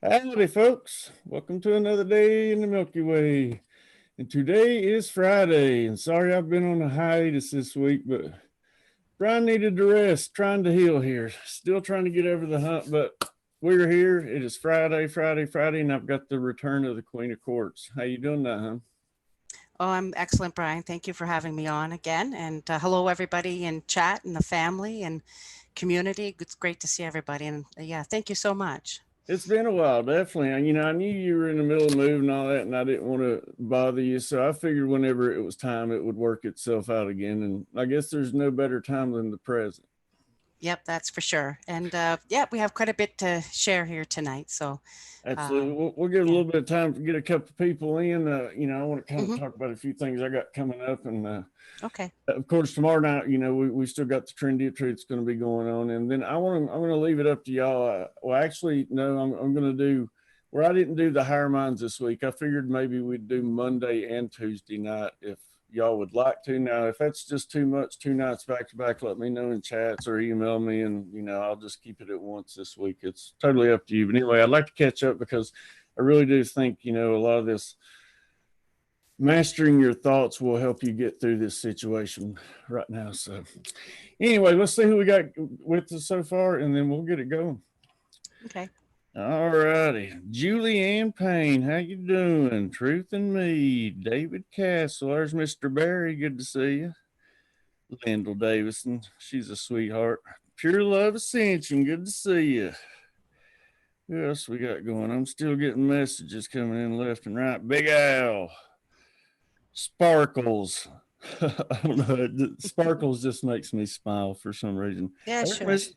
Howdy, folks. Welcome to another day in the Milky Way. And today is Friday. And sorry I've been on a hiatus this week, but Brian needed to rest, trying to heal here. Still trying to get over the hump, but we're here. It is Friday, and I've got the return of the Queen of Courts. How you doing now, huh? Oh, I'm excellent, Brian. Thank you for having me on again. And hello, everybody in chat and the family and community. It's great to see everybody. And yeah, thank you so much. It's been a while, definitely. I knew you were in the middle of moving and all that, and I didn't want to bother you. So I figured whenever it was time, it would work itself out again. And I guess there's no better time than the present. Yep, that's for sure. And yeah, we have quite a bit to share here tonight. So Absolutely. um, We'll get a yeah. little bit of time to get a couple of people in. I want to kind of Hmm. talk about a few things I got coming up. And Okay. of course, tomorrow night, we still got the Trendy Treat's going to be going on. And then I'm going to leave it up to y'all. Well, actually, no, I'm going to do where I didn't do the higher minds this week. I figured maybe we'd do Monday and Tuesday night if y'all would like to. Now, if that's just too much, 2 nights back to back, let me know in chats or email me, and I'll just keep it at once this week. It's totally up to you. But anyway, I'd like to catch up because I really do think a lot of this mastering your thoughts will help you get through this situation right now. So, anyway, let's see who we got with us so far, and then we'll get it going. Okay. All righty. Julianne Payne, how you doing? Truth and Me. David Castle. There's Mr. Barry. Good to see you. Lyndall Davison. She's a sweetheart. Pure Love Ascension. Good to see you. Who else we got going? I'm still getting messages coming in left and right. Big Al. Sparkles. I don't know. Sparkles just makes me smile for some reason. Yeah, There's, sure. Miss,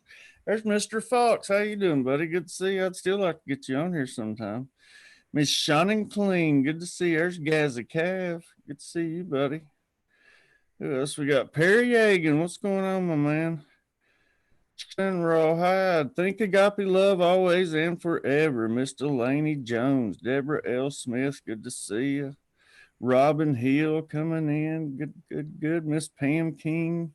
there's Mr. Fox. How you doing, buddy? Good to see you. I'd still like to get you on here sometime. Miss Shannon Clean. Good to see you. There's Gazza Cav. Good to see you, buddy. Who else we got? Perry Yagan. What's going on, my man? And Rawhide. Think agape love always and forever. Miss Delaney Jones. Deborah L. Smith. Good to see you. Robin Hill coming in. Good. Miss Pam King.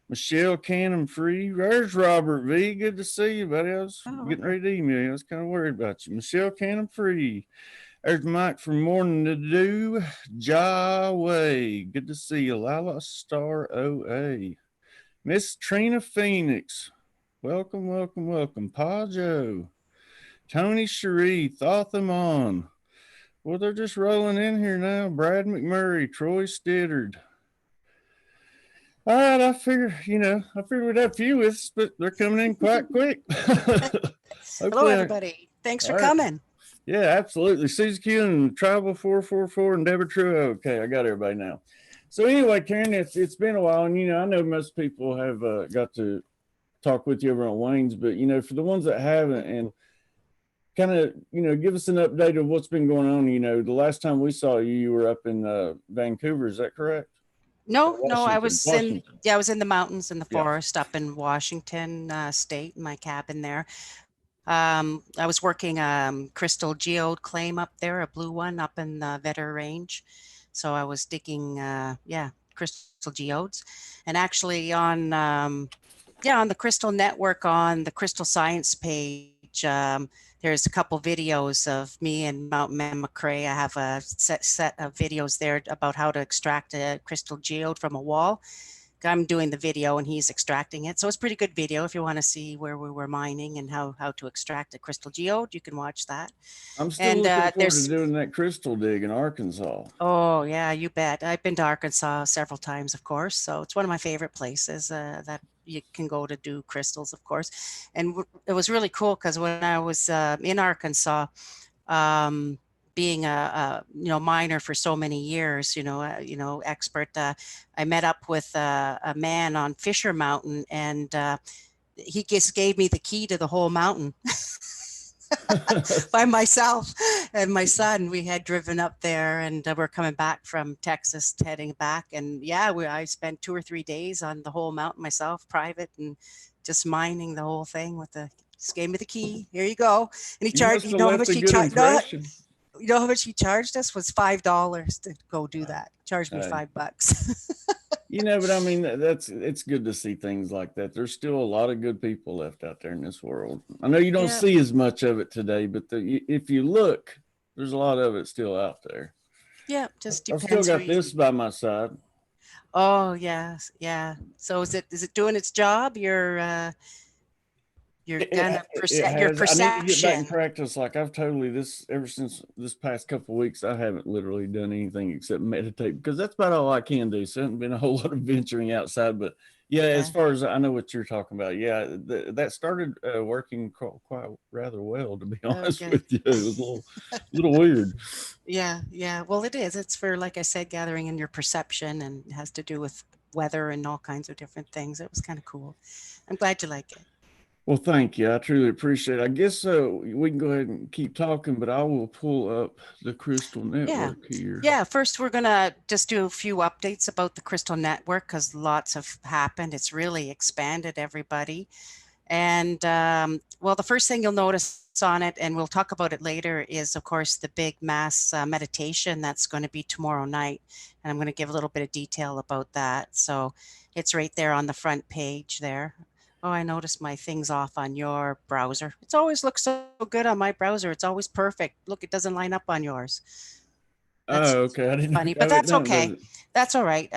Michelle Cannon Free. There's Robert V. Good to see you, buddy. I was Oh, getting okay. ready to email you. I was kind of worried about you. Michelle Cannon Free. There's Mike from Morning to Do. Way. Good to see you. Lila Star OA. Miss Trina Phoenix. Welcome. Pa Joe. Tony Cherie. Thought them on. Well, they're just rolling in here now. Brad McMurray, Troy Stittard. All right, I figured we'd have a few with us, but they're coming in quite quick. Hello, Hopefully, everybody. Thanks all for right. coming. Yeah, absolutely. Susie Q and Tribal 444 and Deborah True. Okay, I got everybody now. So anyway, Karen, it's been a while, and I know most people have got to talk with you over on Wayne's, but for the ones that haven't, and kind of give us an update of what's been going on. The last time we saw you, you were up in Vancouver. Is that correct? Or No, I Washington? was in, Washington. yeah, I was in the mountains in the Yeah. forest up in Washington state, in my cabin there. I was working crystal geode claim up there, a blue one up in the Vetter Range. So I was digging, yeah, crystal geodes, and actually on the Crystal Network on the Crystal Science page. There's a couple videos of me and Mount Mammoth. I have a set of videos there about how to extract a crystal geode from a wall. I'm doing the video and he's extracting it. So it's a pretty good video. If you want to see where we were mining and how to extract a crystal geode, you can watch that. I'm still And looking forward to there's, doing that crystal dig in Arkansas. oh yeah, you bet. I've been to Arkansas several times, of course. So it's one of my favorite places that you can go to do crystals, of course. And it was really cool because when I was in Arkansas, um, being a miner for so many years, expert, I met up with a man on Fisher Mountain, and he just gave me the key to the whole mountain by myself and my son. We had driven up there, and we're coming back from Texas, heading back, and yeah, I spent 2 or 3 days on the whole mountain myself, private, and just mining the whole thing with the. Just gave me the key. Here you go. And he You charged. must have left a good impression. You know how much he charged us was $5 to go do that. Charged me Hey, $5. But I mean, it's good to see things like that. There's still a lot of good people left out there in this world. I know you don't Yeah. see as much of it today, but if you look, there's a lot of it still out there. Yeah. Just I've still depends who got you. this by my side. Oh, yes. Yeah. So is it doing its job? Your It, kind it, of it your has. I need to get back and perception. practice. Like I've totally ever since this past couple of weeks, I haven't literally done anything except meditate because that's about all I can do. So it hasn't been a whole lot of venturing outside. But yeah, as Yeah. far as I know what you're talking about, yeah, that started working quite rather well. To be Oh, honest good. with you, it was little weird. Yeah, yeah. Well, it is. It's for, like I said, gathering in your perception, and it has to do with weather and all kinds of different things. It was kind of cool. I'm glad you like it. Well, thank you. I truly appreciate it. I guess we can go ahead and keep talking, but I will pull up the Crystal Yeah. Network here. Yeah. First, we're going to just do a few updates about the Crystal Network because lots have happened. It's really expanded everybody. And well, the first thing you'll notice on it, and we'll talk about it later, is of course the big mass meditation that's going to be tomorrow night. And I'm going to give a little bit of detail about that. So it's right there on the front page there. Oh, I noticed my thing's off on your browser. It's always looks so good on my browser. It's always perfect. Look, it doesn't line up on yours. That's Oh, okay. I didn't funny, but know it that's done, does okay. it? That's all right.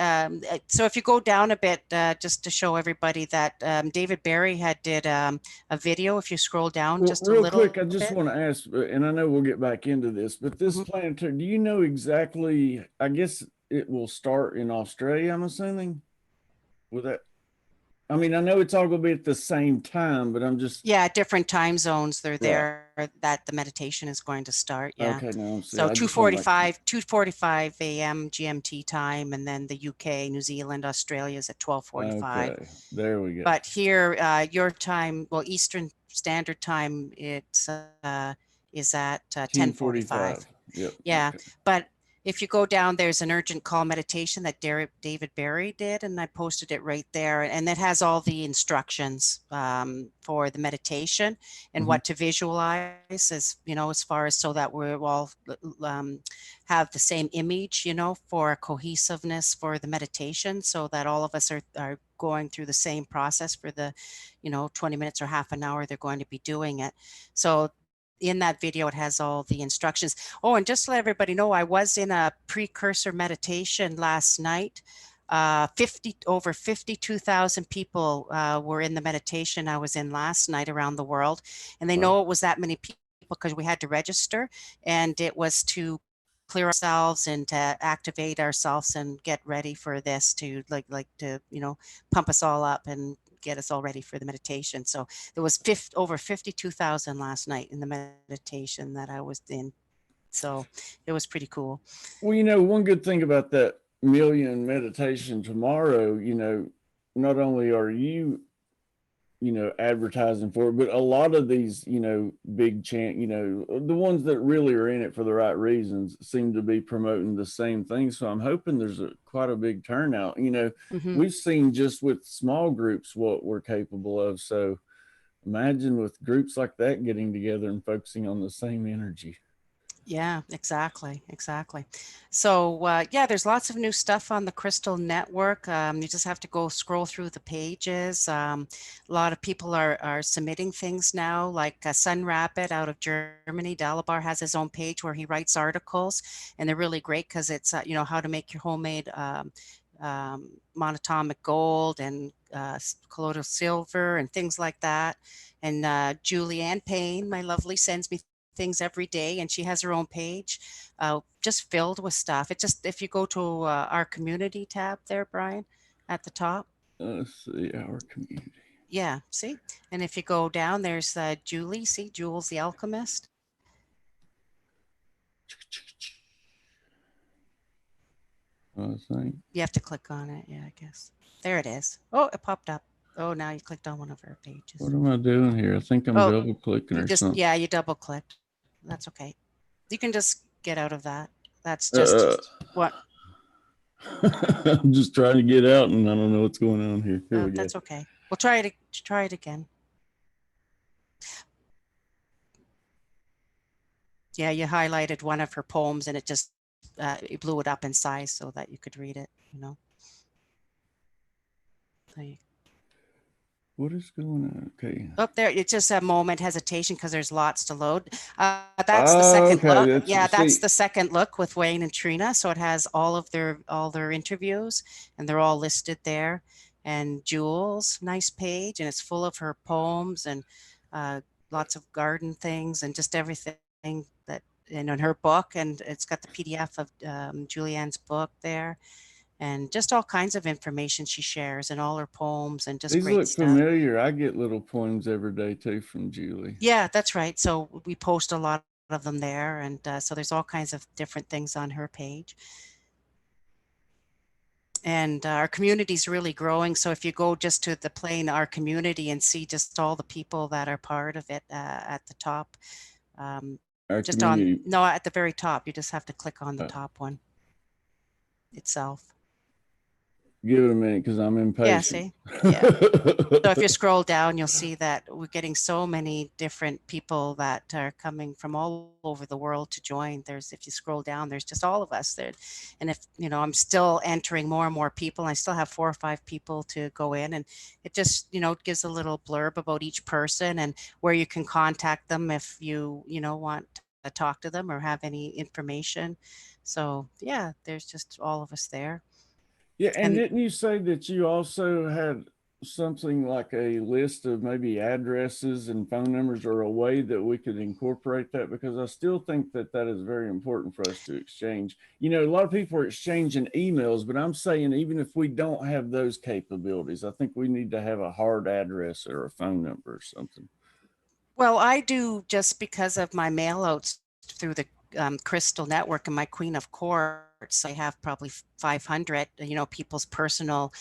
So if you go down a bit, just to show everybody that David Barry had did a video. If you scroll down Well, just a real little quick, I just bit. want to ask, and I know we'll get back into this, but this Mhm. planetary, do you know exactly? I guess it will start in Australia, I'm assuming. With that, I mean, I know it's all going to be at the same time, but I'm just Yeah, different time zones. They're right. there that the meditation is going to start. Yeah. Okay, no, see, So I just want to make sure. 2:45 a.m. GMT time, and then the UK, New Zealand, Australia is at 12:45. Okay, there we go. But here, your time, well, Eastern Standard Time, it's is at 10:45. 10:45. Yep. Yeah, Okay. but if you go down, there's an urgent call meditation that David Barry did, and I posted it right there. And that has all the instructions for the meditation and Hmm. what to visualize, as you know, as far as so that we all um, have the same image, for cohesiveness for the meditation, so that all of us are going through the same process for the, 20 minutes or half an hour they're going to be doing it. So in that video, it has all the instructions. Oh, and just to let everybody know, I was in a precursor meditation last night. 52,000 people were in the meditation I was in last night around the world. And they Wow. know it was that many people because we had to register, and it was to clear ourselves and to activate ourselves and get ready for this, to like to, pump us all up and get us all ready for the meditation. So there was over 52,000 last night in the meditation that I was in. So it was pretty cool. Well, one good thing about that million meditation tomorrow, not only are you advertising for it, but a lot of these, big chant, the ones that really are in it for the right reasons seem to be promoting the same thing. So I'm hoping there's quite a big turnout. Hmm. We've seen just with small groups what we're capable of. So imagine with groups like that getting together and focusing on the same energy. Yeah, exactly, exactly. So yeah, there's lots of new stuff on the Crystal Network. You just have to go scroll through the pages. A lot of people are submitting things now, like Sun Rapid out of Germany. Dalabar has his own page where he writes articles, and they're really great because it's how to make your homemade monatomic gold and colloidal silver and things like that. And Julianne Payne, my lovely, sends me things every day, and she has her own page just filled with stuff. It just, if you go to our community tab there, Brian, at the top. Let's see our community. Yeah, see? And if you go down, there's Julie, see, Jules the Alchemist. I think. You have to click on it. Yeah, I guess. There it is. Oh, it popped up. Oh, now you clicked on one of her pages. What am I doing here? I think I'm Oh, double clicking you or just, something. yeah, you double clicked. That's okay. You can just get out of that. That's just Uh, what, I'm just trying to get out and I don't know what's going on here. Here we go. that's okay. We'll try it again. Yeah, you highlighted one of her poems, and it just it blew it up in size so that you could read it. Like, What is going on? Okay. up there, it's just a moment hesitation because there's lots to load. That's the Oh, second okay. look. That's Yeah, that's see. the second look with Wayne and Trina. So it has all their interviews, and they're all listed there. And Jules, nice page, and it's full of her poems and uh, lots of garden things and just everything that and in her book. And it's got the PDF of Julianne's book there, and just all kinds of information she shares and all her poems and just These great look stuff. familiar. I get little poems every day too from Julie. Yeah, that's right. So we post a lot of them there, and so there's all kinds of different things on her page. And our community is really growing. So if you go just to the plain our community and see just all the people that are part of it at the top, um, Our just on community. no at the very top, you just have to click on the Uh, top one itself. give it a minute because I'm Yeah, impatient. see, yeah. So if you scroll down, you'll see that we're getting so many different people that are coming from all over the world to join. There's, if you scroll down, there's just all of us there. And if, I'm still entering more and more people, and I still have 4 or 5 people to go in, and it just, gives a little blurb about each person and where you can contact them if you want to talk to them or have any information. So yeah, there's just all of us there. Yeah, and And didn't you say that you also had something like a list of maybe addresses and phone numbers or a way that we could incorporate that? Because I still think that that is very important for us to exchange. A lot of people are exchanging emails, but I'm saying even if we don't have those capabilities, I think we need to have a hard address or a phone number or something. Well, I do just because of my mailouts through the Crystal Network and my Queen of Courts. I have probably 500, people's personal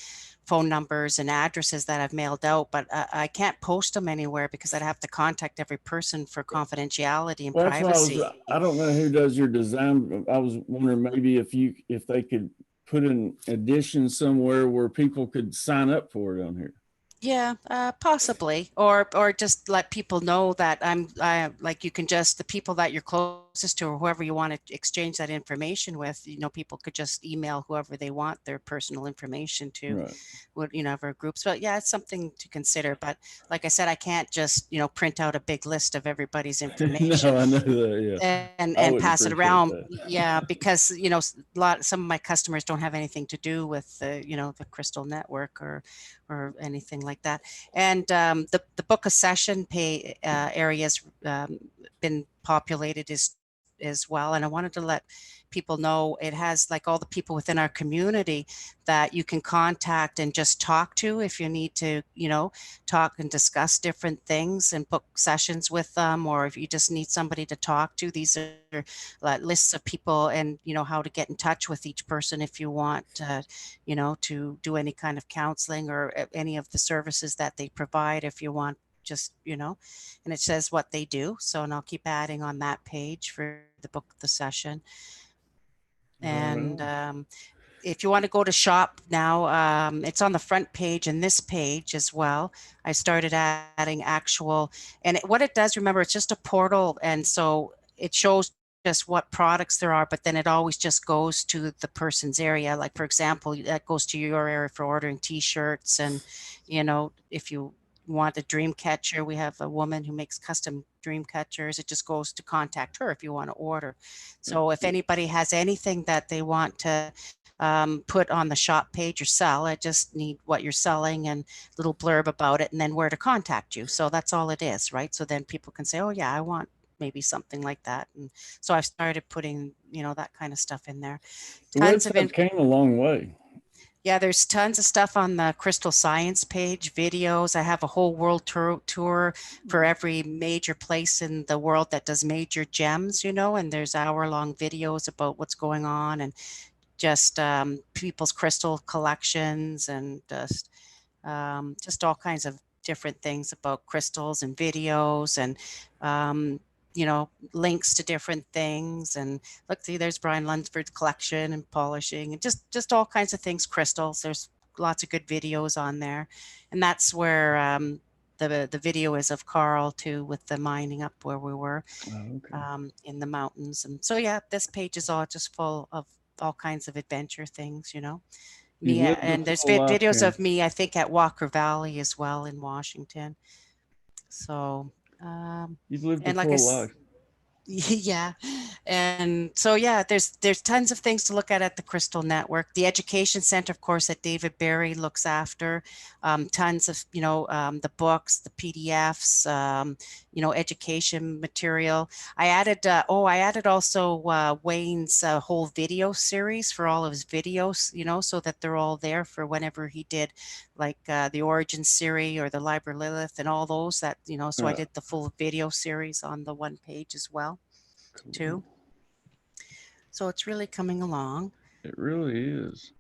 phone numbers and addresses that I've mailed out, but I can't post them anywhere because I'd have to contact every person for confidentiality and Well, that's why privacy. I don't know who does your design. I was wondering maybe if they could put an addition somewhere where people could sign up for it on here. Yeah, possibly, or just let people know that I like you can just the people that you're closest to or whoever you want to exchange that information with. People could just email whoever they want their personal information to, Right. whatever groups. But yeah, it's something to consider. But like I said, I can't just print out a big list of everybody's information No, I know that. Yeah. I and wouldn't pass it appreciate around. that. Yeah, because some of my customers don't have anything to do with the Crystal Network or anything like that. And the book a session pay areas been populated as well. And I wanted to let people know it has like all the people within our community that you can contact and just talk to if you need to, talk and discuss different things and book sessions with them, or if you just need somebody to talk to. These are lists of people, and how to get in touch with each person if you want to do any kind of counseling or any of the services that they provide if you want, just and it says what they do. So, and I'll keep adding on that page for the book the session. Right And on. if you want to go to shop now, it's on the front page and this page as well. I started adding actual, and what it does, remember, it's just a portal. And so it shows just what products there are, but then it always just goes to the person's area. Like, for example, that goes to your area for ordering t-shirts. And, if you want a dream catcher, we have a woman who makes custom dream catchers. It just goes to contact her if you want to order. So if anybody has anything that they want to put on the shop page or sell, I just need what you're selling and a little blurb about it and then where to contact you. So that's all it is, right? So then people can say, oh yeah, I want maybe something like that. And so I've started putting, that kind of stuff in there. The Tons of website came a long way. Yeah, there's tons of stuff on the Crystal Science page, videos. I have a whole world tour for every major place in the world that does major gems, and there's hour-long videos about what's going on and just people's crystal collections and just all kinds of different things about crystals and videos and links to different things. And look, see, there's Brian Lunsford's collection and polishing and just all kinds of things, crystals. There's lots of good videos on there, and that's where the video is of Carl too, with the mining up where we were Oh, okay. in the mountains. And so yeah, this page is all just full of all kinds of adventure things, You've me, lived a and there's full life, videos Karen. of me, I think, at Walker Valley as well in Washington. So, um, You've lived a and like I full life. yeah. And so yeah, there's tons of things to look at the Crystal Network. The Education Center, of course, that David Barry looks after. Tons of, the books, the PDFs, education material. I added also Wayne's whole video series for all of his videos, so that they're all there for whenever he did like the Origin series or the Liber Lilith and all those that, so I Uh, did the full video series on the one page as well cool. too. So it's really coming along. It really is.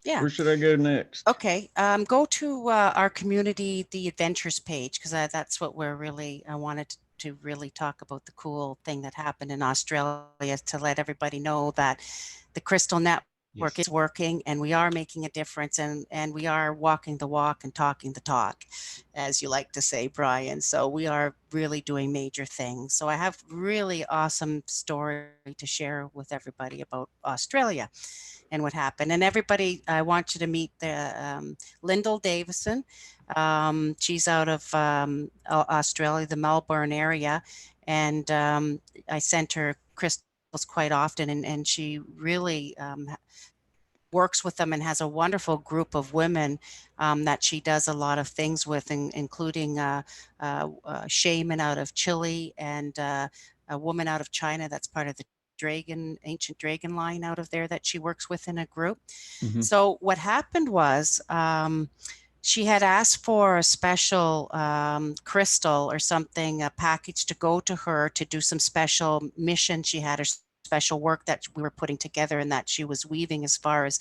Yeah. Where should I go next? Okay. Go to our community, the adventures page, because that's what we're really, I wanted to really talk about the cool thing that happened in Australia to let everybody know that the Crystal Network Yes. is working and we are making a difference, and we are walking the walk and talking the talk, as you like to say, Brian. So we are really doing major things. So I have really awesome story to share with everybody about Australia and what happened. And everybody, I want you to meet the Lyndall Davison. She's out of Australia, the Melbourne area, and I sent her crystals quite often, and she really works with them and has a wonderful group of women that she does a lot of things with, including a shaman out of Chile and a woman out of China that's part of the ancient dragon line out of there that she works with in a group. Mm-hmm. So what happened was she had asked for a special crystal or something, a package to go to her to do some special mission she had, or special work that we were putting together and that she was weaving as far as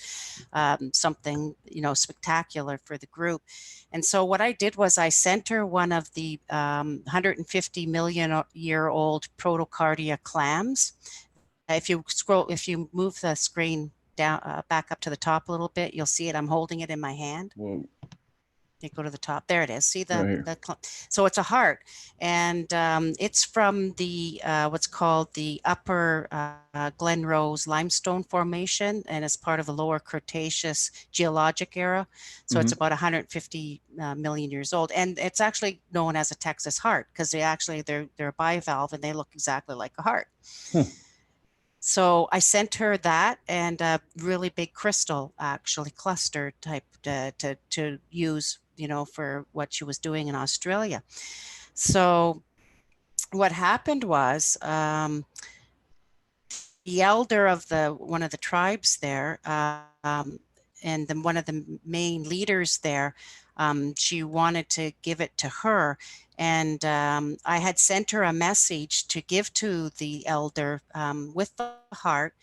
something, spectacular for the group. And so what I did was I sent her one of the 150 million year old protocardia clams. If you move the screen down, back up to the top a little bit, you'll see it. I'm holding it in my hand. Whoa. You go to the top. There it is. See Right here. so it's a heart, and it's from the what's called the Upper Glen Rose Limestone Formation, and it's part of the Lower Cretaceous geologic era. So Mm-hmm. it's about 150 million years old, and it's actually known as a Texas heart because they're a bivalve and they look exactly like a heart. Huh. So I sent her that and a really big crystal, actually cluster type to use, for what she was doing in Australia. So what happened was the elder of the one of the tribes there, and then one of the main leaders there, she wanted to give it to her, and I had sent her a message to give to the elder with the heart.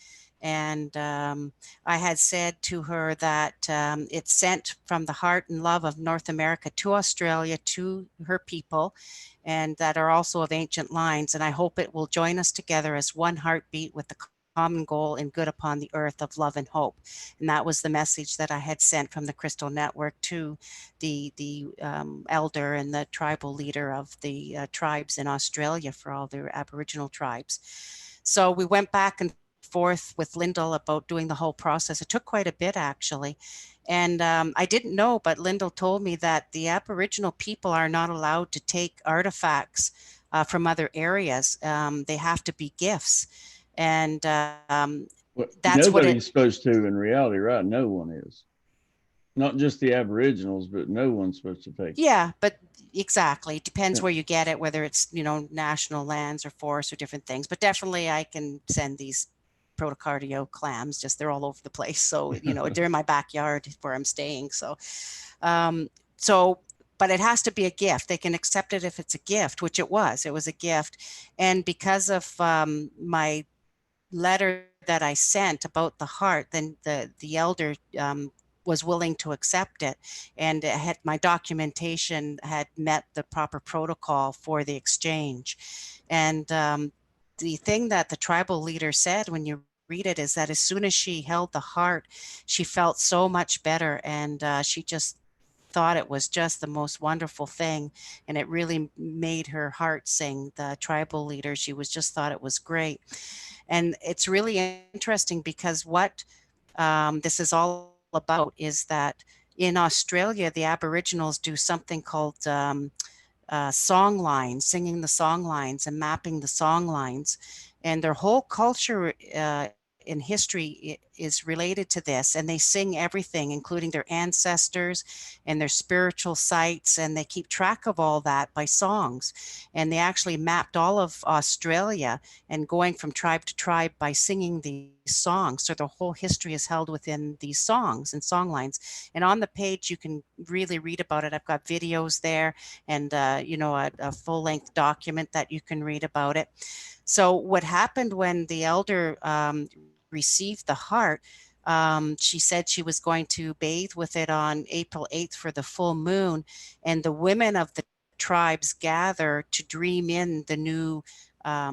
And I had said to her that it's sent from the heart and love of North America to Australia, to her people, and that are also of ancient lines. And I hope it will join us together as one heartbeat with the common goal and good upon the earth of love and hope. And that was the message that I had sent from the Crystal Network to the elder and the tribal leader of the tribes in Australia for all their Aboriginal tribes. So we went back and forth with Lyndall about doing the whole process. It took quite a bit, actually. And I didn't know, but Lyndall told me that the Aboriginal people are not allowed to take artifacts from other areas. They have to be gifts. And Well, that's what it, nobody's supposed to in reality, right? No one is. Not just the Aboriginals, but no one's supposed to take. yeah, but exactly. It depends Yeah. where you get it, whether it's, national lands or forests or different things. But definitely I can send these protocardio clams, just they're all over the place. So, they're in my backyard where I'm staying. Um, so, but it has to be a gift. They can accept it if it's a gift, which it was. It was a gift. And because of my letter that I sent about the heart, then the elder was willing to accept it, and it had my documentation had met the proper protocol for the exchange. And the thing that the tribal leader said when you read it is that as soon as she held the heart, she felt so much better, and she just thought it was just the most wonderful thing, and it really made her heart sing. The tribal leader, she was just thought it was great. And it's really interesting because what this is all about is that in Australia, the Aboriginals do something called song lines, singing the song lines and mapping the song lines. And their whole culture in history is related to this. And they sing everything, including their ancestors and their spiritual sites. And they keep track of all that by songs. And they actually mapped all of Australia and going from tribe to tribe by singing these songs. So the whole history is held within these songs and song lines. And on the page, you can really read about it. I've got videos there and a full-length document that you can read about it. So what happened when the elder received the heart, she said she was going to bathe with it on April 8th for the full moon, and the women of the tribes gather to dream in the new uh,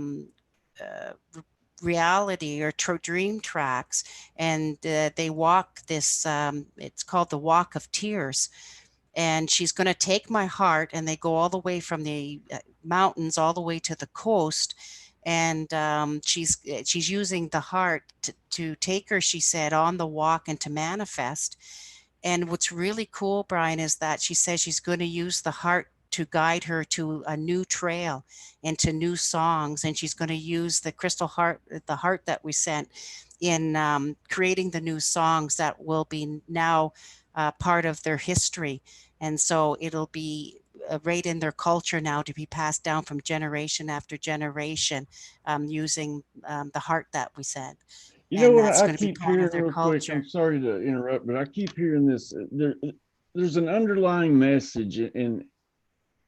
reality or dream tracks, and they walk this, it's called the Walk of Tears, and she's going to take my heart, and they go all the way from the mountains all the way to the coast, and she's using the heart to take her, she said, on the walk and to manifest. And what's really cool, Brian, is that she says she's going to use the heart to guide her to a new trail and to new songs, and she's going to use the crystal heart, the heart that we sent, in creating the new songs that will be now part of their history. And so it'll be right in their culture now to be passed down from generation after generation, using the heart that we sent. You know And what that's I going to be keep part of hearing their real quick? I'm culture. sorry to interrupt, but I keep hearing this. There's an underlying message in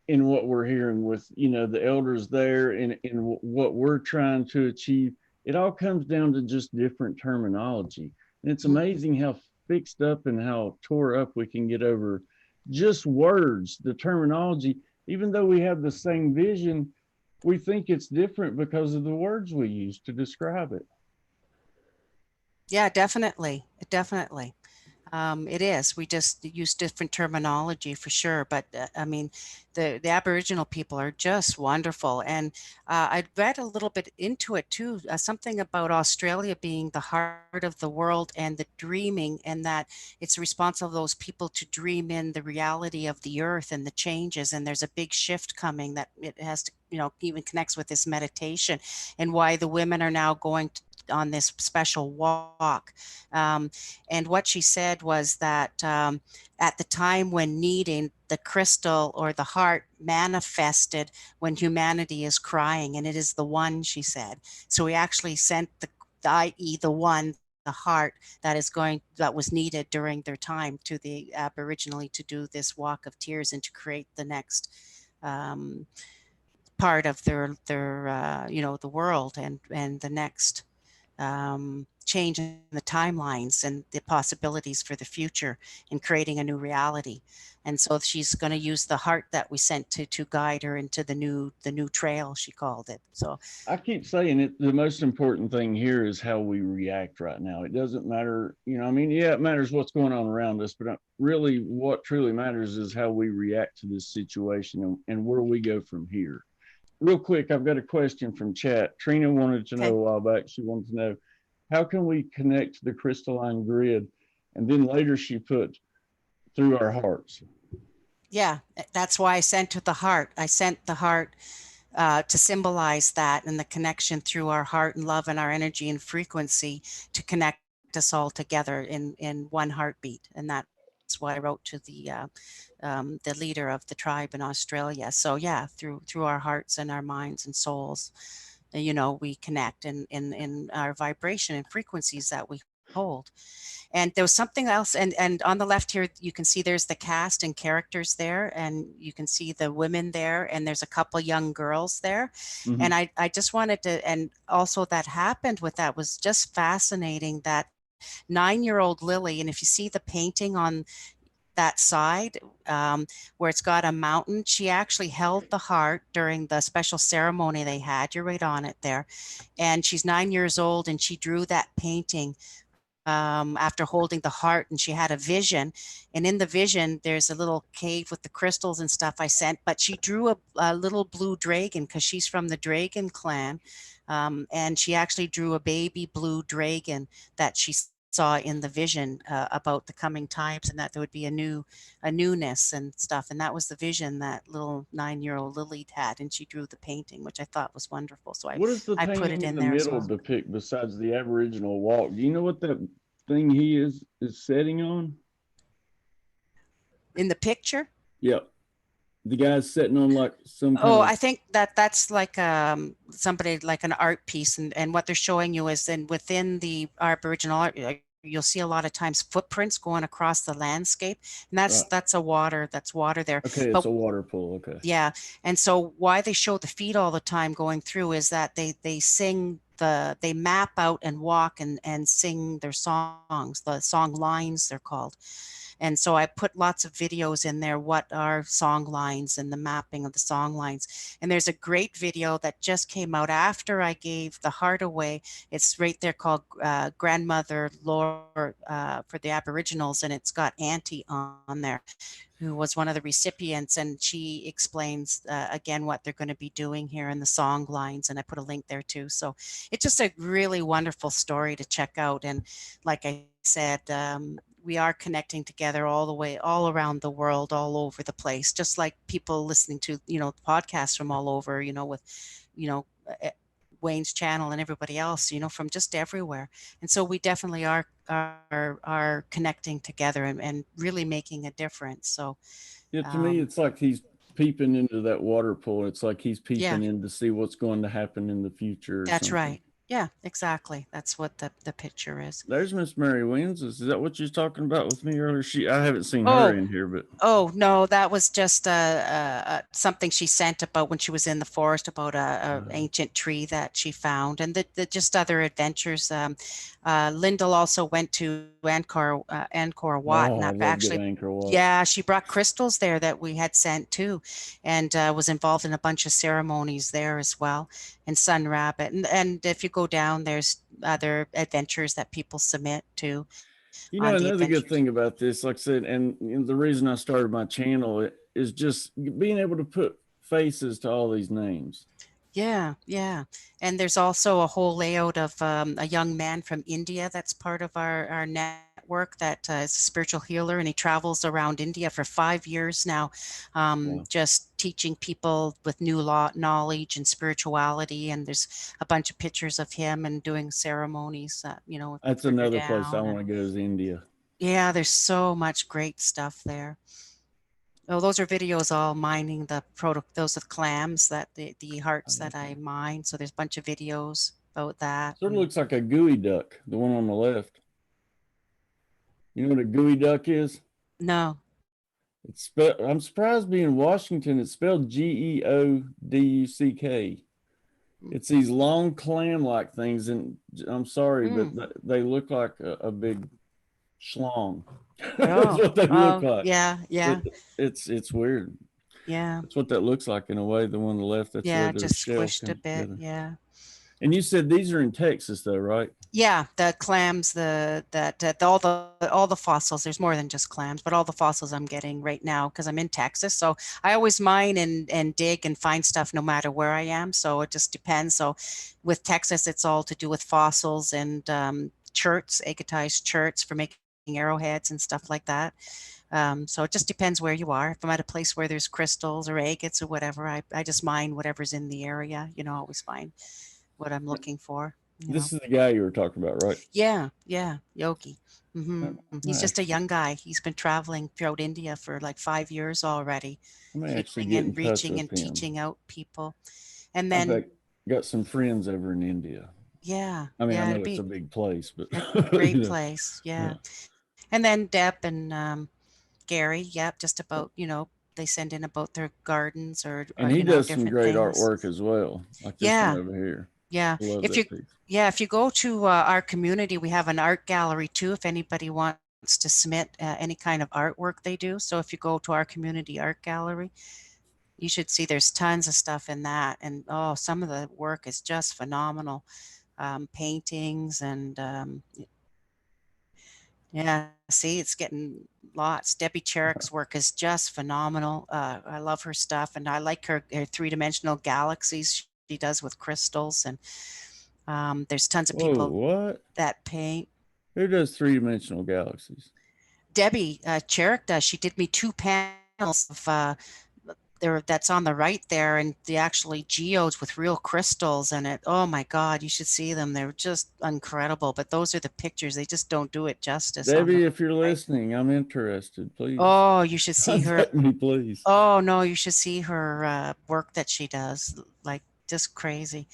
what we're hearing with, the elders there, and in what we're trying to achieve. It all comes down to just different terminology, and it's Mhm. amazing how fixed up and how tore up we can get over just words, the terminology. Even though we have the same vision, we think it's different because of the words we use to describe it. Yeah, definitely. Definitely. It is. We just use different terminology for sure. But I mean, the Aboriginal people are just wonderful. And I read a little bit into it too, something about Australia being the heart of the world and the dreaming, and that it's responsible of those people to dream in the reality of the earth and the changes. And there's a big shift coming that it has to, even connects with this meditation, and why the women are now going on this special walk. Um, and what she said was that at the time when needing, the crystal or the heart manifested when humanity is crying, and it is the one, she said. So we actually sent i.e. the one, the heart that was needed during their time to the Aboriginally to do this walk of tears and to create the next um, part of their the world, and the next change in the timelines and the possibilities for the future in creating a new reality. And so she's going to use the heart that we sent to guide her into the new trail, she called it. So I keep saying it. The most important thing here is how we react right now. It doesn't matter, I mean, yeah, it matters what's going on around us, but really what truly matters is how we react to this situation, and where we go from here. Real quick, I've got a question from chat. Trina wanted to know okay. a while back. She wanted to know, how can we connect to the crystalline grid? And then later she put, through our hearts. Yeah, that's why I sent her the heart. I sent the heart to symbolize that and the connection through our heart and love and our energy and frequency to connect us all together in one heartbeat. And that's what I wrote to the leader of the tribe in Australia. So yeah, through our hearts and our minds and souls, we connect in our vibration and frequencies that we hold. And there was something else, and on the left here, you can see there's the cast and characters there, and you can see the women there, and there's a couple young girls there. Mm-hmm. And I just wanted to, and also that happened with that was just fascinating, that 9-year-old Lily, and if you see the painting on that side, where it's got a mountain, she actually held the heart during the special ceremony they had. You're right on it there. And she's 9 years old, and she drew that painting after holding the heart, and she had a vision, and in the vision there's a little cave with the crystals and stuff I sent, but she drew a little blue dragon because she's from the dragon clan, and she actually drew a baby blue dragon that she saw in the vision about the coming times and that there would be a newness and stuff. And that was the vision that little 9-year-old Lily had, and she drew the painting, which I thought was wonderful. So What does the I put it painting in in the there as middle well. depict besides the Aboriginal walk? Do you know what that thing he is setting on? In the picture, Yep. The guy's sitting on like some kind oh, of I think that that's like somebody like an art piece, and what they're showing you is then within the Aboriginal art, you'll see a lot of times footprints going across the landscape, and right. that's water there. Okay, it's But a water pool. Okay. yeah, and so why they show the feet all the time going through is that they sing they map out and walk and sing their songs, the song lines they're called. And so I put lots of videos in there, what are song lines and the mapping of the song lines. And there's a great video that just came out after I gave the heart away. It's right there called Grandmother Lore for the Aboriginals, and it's got Auntie on there, who was one of the recipients, and she explains again what they're going to be doing here in the song lines, and I put a link there too. So it's just a really wonderful story to check out. And like I said, we are connecting together all the way, all around the world, all over the place, just like people listening to, podcasts from all over, with, you know, eh, Wayne's channel and everybody else, from just everywhere. And so we definitely are connecting together and really making a difference. So Yeah, to me, um, it's like he's peeping into that water pool. It's like he's yeah, peeping in to see what's going to happen in the future or that's something. right. Yeah, exactly. That's what the picture is. There's Miss Mary Wins. Is that what you was talking about with me earlier? I haven't seen her Oh, in here, but Oh, no, that was just something she sent about when she was in the forest about a uh, ancient tree that she found, and the just other adventures. Lyndall also went to Angkor Wat, and oh, I that love good actually, anchor wat. yeah, she brought crystals there that we had sent too, and was involved in a bunch of ceremonies there as well. And Sun Rabbit, and if you go down, there's other adventures that people submit to You know, on the another good adventures. thing about this, like I said, and the reason I started my channel is just being able to put faces to all these names. Yeah, yeah. And there's also a whole layout of a young man from India that's part of our network that is a spiritual healer, and he travels around India for 5 years now, Wow. just teaching people with new law knowledge and spirituality. And there's a bunch of pictures of him and doing ceremonies, That's further another place I down. want And to go is India. yeah, there's so much great stuff there. Oh, those are videos all mining those are the clams that the hearts that I Okay. mine. So there's a bunch of videos about that. Sort of And looks like a gooey duck, the one on the left. You know what a gooey duck is? no. It's spelled, I'm surprised being Washington, it's spelled Geoduck. It's these long clam-like things, and I'm sorry, but Mm. they look like a big schlong. That's Oh, what they look oh, like. yeah, yeah, It's weird. yeah, That's what that looks like in a way. The one on the left, that's the way yeah. their Just shell squished a comes bit. together. Yeah. And you said these are in Texas, though, right? Yeah, the clams, all the fossils. There's more than just clams, but all the fossils I'm getting right now because I'm in Texas. So I always mine and dig and find stuff no matter where I am. So it just depends. So with Texas, it's all to do with fossils and cherts, agatized cherts for making arrowheads and stuff like that. So it just depends where you are. If I'm at a place where there's crystals or agates or whatever, I just mine whatever's in the area. Always find what I'm looking for. You This know. is the guy you were talking about, right? Yeah, yeah, Yogi. He's I just a young actually, guy. He's been traveling throughout India for like 5 years already, I may actually healing get in and touch reaching with and him. teaching out people. And I've then, got some friends over in India. yeah, I mean, I yeah, know it'd it's a be big place, but a you great know, place. yeah. Yeah. And then Deb and Gary, yep, just about, they send in about their gardens or, And he does some different great things. artwork as well, like this one Yeah, over here. yeah. I love If you that piece. yeah, if you go to our community, we have an art gallery too. If anybody wants to submit any kind of artwork they do. So if you go to our community art gallery, you should see there's tons of stuff in that. And oh, some of the work is just phenomenal. Paintings and yeah, see, it's getting lots. Debbie Cherek's work is just phenomenal. I love her stuff, and I like her three-dimensional galaxies she does with crystals. And there's tons of Whoa, people what? that paint. Who does three-dimensional galaxies? Debbie Cherrick does. She did me two panels of there that's on the right there, and the actually geodes with real crystals in it. Oh my God, you should see them. They're just incredible. But those are the pictures. They just don't do it justice on the Debbie, if you're right. listening, I'm interested. Please Oh, you should see her. contact me, please. Oh no, you should see her work that she does. Like just crazy.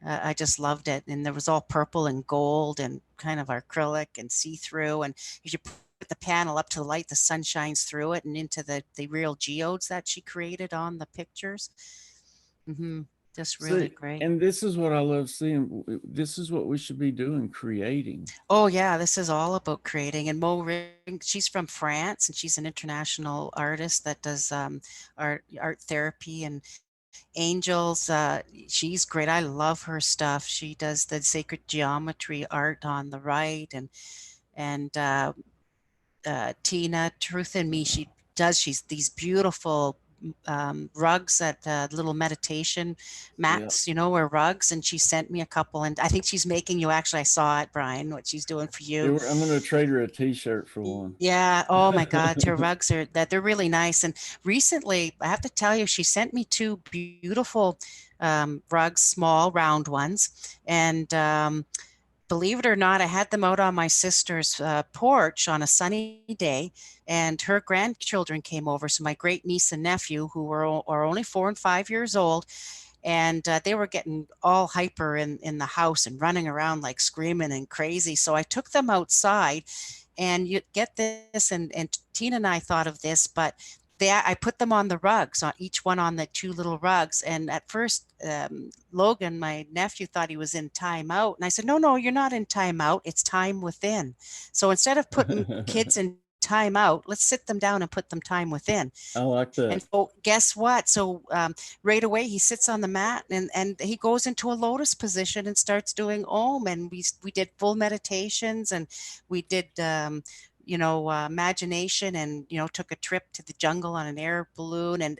I just loved it, and there was all purple and gold and kind of acrylic and see-through. And you should put the panel up to the light, the sun shines through it and into the real geodes that she created on the pictures. hmm Just really See, great. and this is what I love seeing. This is what we should be doing, creating. Oh yeah, this is all about creating. And Mo Ring, she's from France, and she's an international artist that does art therapy and angels. She's great. I love her stuff. She does the sacred geometry art on the right, and Tina Truth in Me. She's these beautiful rugs at little meditation Yeah. mats, or rugs. And she sent me a couple. And I think she's making you actually, I saw it, Brian, what she's doing for you. I'm going to trade her a t-shirt for one. Yeah. Oh my God. Her rugs they're really nice. And recently, I have to tell you, she sent me two beautiful rugs, small round ones. And believe it or not, I had them out on my sister's porch on a sunny day, and her grandchildren came over. So my great niece and nephew, who are only 4 and 5 years old, and they were getting all hyper in the house and running around like screaming and crazy. So I took them outside, and you get this, and Tina and I thought of this, but I put them on the rugs, on each one on the two little rugs. And at first, Logan, my nephew, thought he was in timeout. And I said, no, you're not in timeout. It's time within. So instead of putting kids in timeout, let's sit them down and put them time within. I like that. And so guess what? So right away he sits on the mat, and he goes into a lotus position and starts doing Om. And we did full meditations, and we did imagination, and took a trip to the jungle on an air balloon. And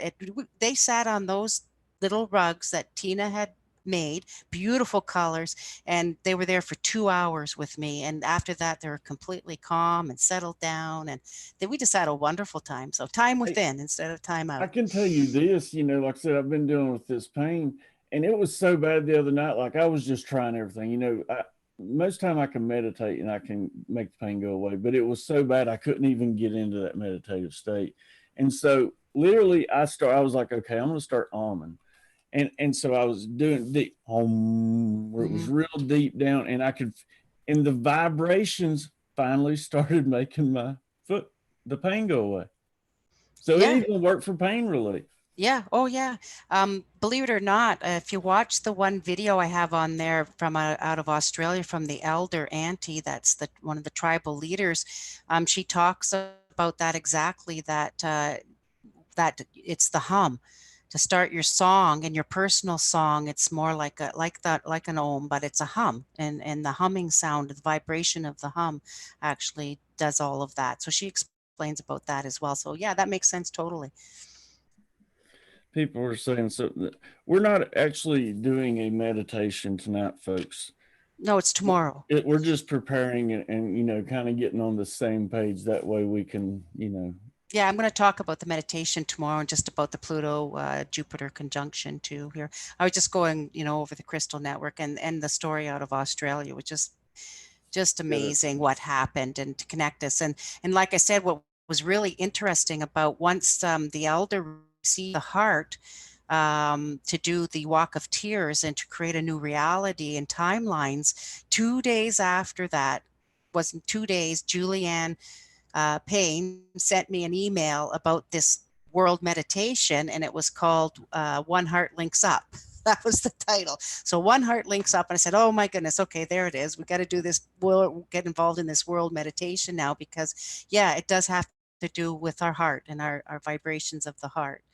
they sat on those little rugs that Tina had made, beautiful colors, and they were there for 2 hours with me. And after that, they were completely calm and settled down, and then we just had a wonderful time. So time Hey, within instead of time I out. can tell you this, like I said, I've been dealing with this pain, and it was so bad the other night. Like I was just trying everything. Most time I can meditate and I can make the pain go away, but it was so bad I couldn't even get into that meditative state. And so literally I was like, okay, I'm going to start almond. And so I was doing the where it was Mhm. real deep down, and the vibrations finally started making my foot, the pain go away. So it Yeah. even worked for pain relief. Yeah. Oh, yeah. Believe it or not, if you watch the one video I have on there from out of Australia from the elder auntie, that's one of the tribal leaders. She talks about that exactly. That it's the hum to start your song, and your personal song. It's more like an Om, but it's a hum, and the humming sound, the vibration of the hum, actually does all of that. So she explains about that as well. So yeah, that makes sense totally. People are saying so. We're not actually doing a meditation tonight, folks. No, it's tomorrow. We're just preparing and kind of getting on the same page. That way we can. Yeah, I'm going to talk about the meditation tomorrow, and just about the Pluto Jupiter conjunction too here. I was just going, over the crystal network, and the story out of Australia, which is just Good. amazing what happened, and to connect us. And like I said, what was really interesting about once the elder received the heart to do the walk of tears and to create a new reality and timelines, 2 days after that, wasn't 2 days, Julianne Payne sent me an email about this world meditation, and it was called One Heart Links Up. That was the title. So One Heart Links Up. And I said, oh my goodness, okay, there it is. We got to do this. We'll get involved in this world meditation now, because, yeah, it does have to do with our heart and our vibrations of the heart,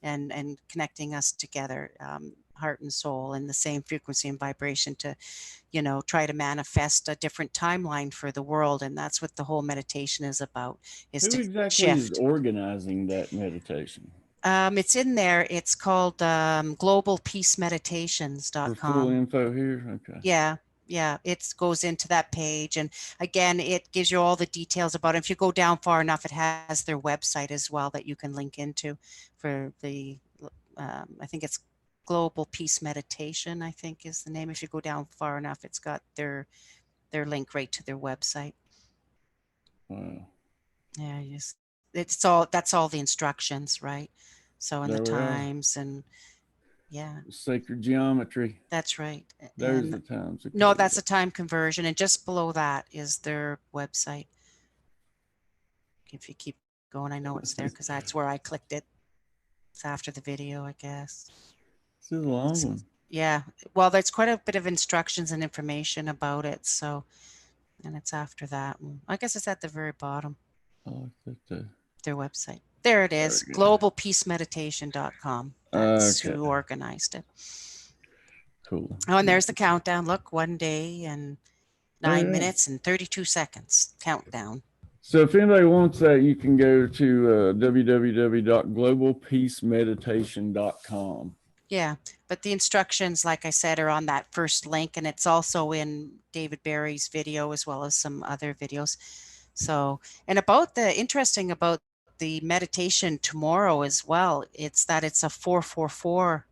and connecting us together, heart and soul, in the same frequency and vibration to try to manifest a different timeline for the world. And that's what the whole meditation is about, is Who to exactly is shift. organizing that meditation? It's in there. It's called For full globalpeacemeditations.com. info here, okay. Yeah. Yeah, it goes into that page. And again, it gives you all the details about it. If you go down far enough, it has their website as well that you can link into for the, I think it's Global Peace Meditation, I think is the name. If you go down far enough, it's got their link right to their website. Wow. Yeah, it's all, that's all the instructions, right? So, and the There we are. times and yeah, Sacred geometry. that's right. There's And the times it no, comes that's up. a time conversion. And just below that is their website. If you keep going, I know it's there because that's where I clicked it. It's after the video, I guess. This is a long So, one. yeah, well, there's quite a bit of instructions and information about it. So, and it's after that. I guess it's at the very bottom, I like that too. their website. There it Very is, good. globalpeacemeditation.com. That's Okay. who organized it. Cool. Oh, and there's the countdown. Look, 1 day and Oh 9 yeah. minutes and 32 seconds countdown. So if anybody wants that, you can go to www.globalpeacemeditation.com. Yeah, but the instructions, like I said, are on that first link, and it's also in David Barry's video as well as some other videos. So, and about the interesting about the meditation tomorrow as well, it's that it's a 444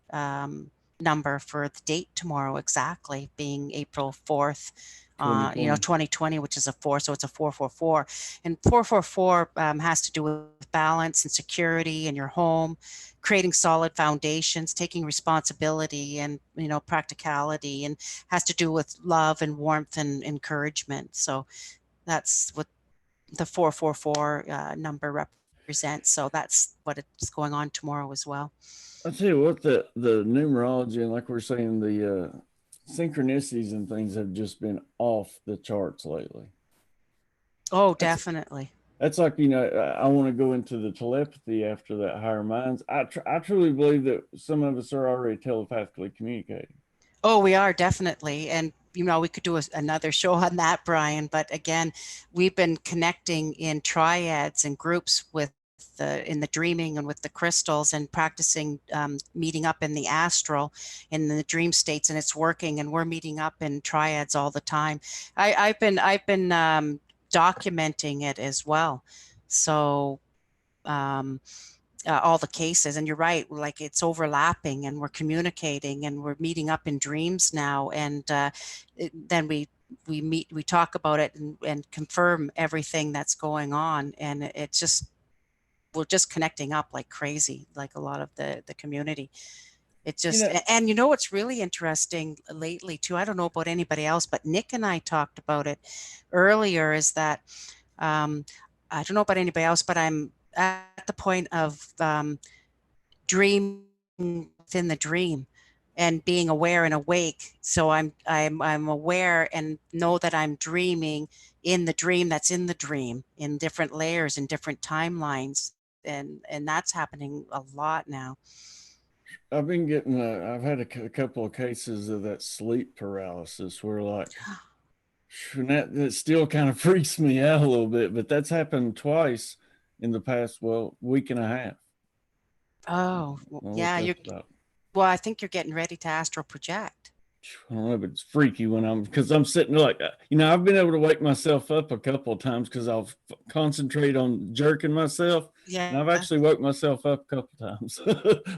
number for the date tomorrow, exactly being April 4th. 2020. 2020, which is a 4, so it's a 444. And 444 has to do with balance and security in your home, creating solid foundations, taking responsibility and, practicality, and has to do with love and warmth and encouragement. So that's what the 444 number represents. So that's what it's going on tomorrow as well. I tell you what, the numerology and like we're saying, the synchronicities and things have just been off the charts lately. Oh, That's definitely. that's like, I want to go into the telepathy after that higher minds. I truly believe that some of us are already telepathically communicating. Oh, we are definitely. And, we could do another show on that, Brian. But again, we've been connecting in triads and groups with in the dreaming and with the crystals and practicing meeting up in the astral in the dream states, and it's working, and we're meeting up in triads all the time. I've been documenting it as well. So um, all the cases, and you're right, like it's overlapping and we're communicating and we're meeting up in dreams now, and then we talk about it and confirm everything that's going on, and it's just we're just connecting up like crazy, like a lot of the community. It You just, know, and what's really interesting lately too, I don't know about anybody else, but Nick and I talked about it earlier, is that um, I don't know about anybody else, but I'm at the point of dreaming within the dream and being aware and awake. So I'm aware and know that I'm dreaming in the dream that's in the dream, in different layers and different timelines, and that's happening a lot now. I've been getting, I've had a couple of cases of that sleep paralysis where, like, and that still kind of freaks me out a little bit, but that's happened twice in the past, well, week and a half. Oh, What yeah, that's about. well, I think you're getting ready to astral project. I don't know, but it's freaky when because I'm sitting like, I've been able to wake myself up a couple of times because I'll concentrate on jerking myself. And Yeah. I've actually woke myself up a couple of times.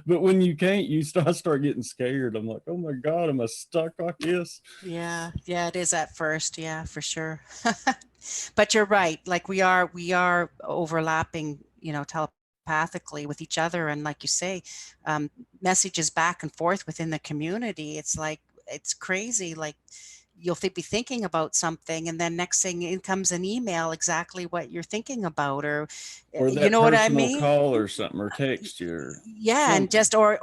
But when you can't, I start getting scared. I'm like, oh my God, am I stuck like this? Yeah, yeah, it is at first. Yeah, for sure. But you're right. Like we are overlapping, telepathically with each other, and like you say, um, messages back and forth within the community. It's like it's crazy. Like you'll be thinking about something, and then next thing in comes an email exactly what you're thinking about, or Or you that know what I personal mean? call or something, or text you or Yeah, and something. just or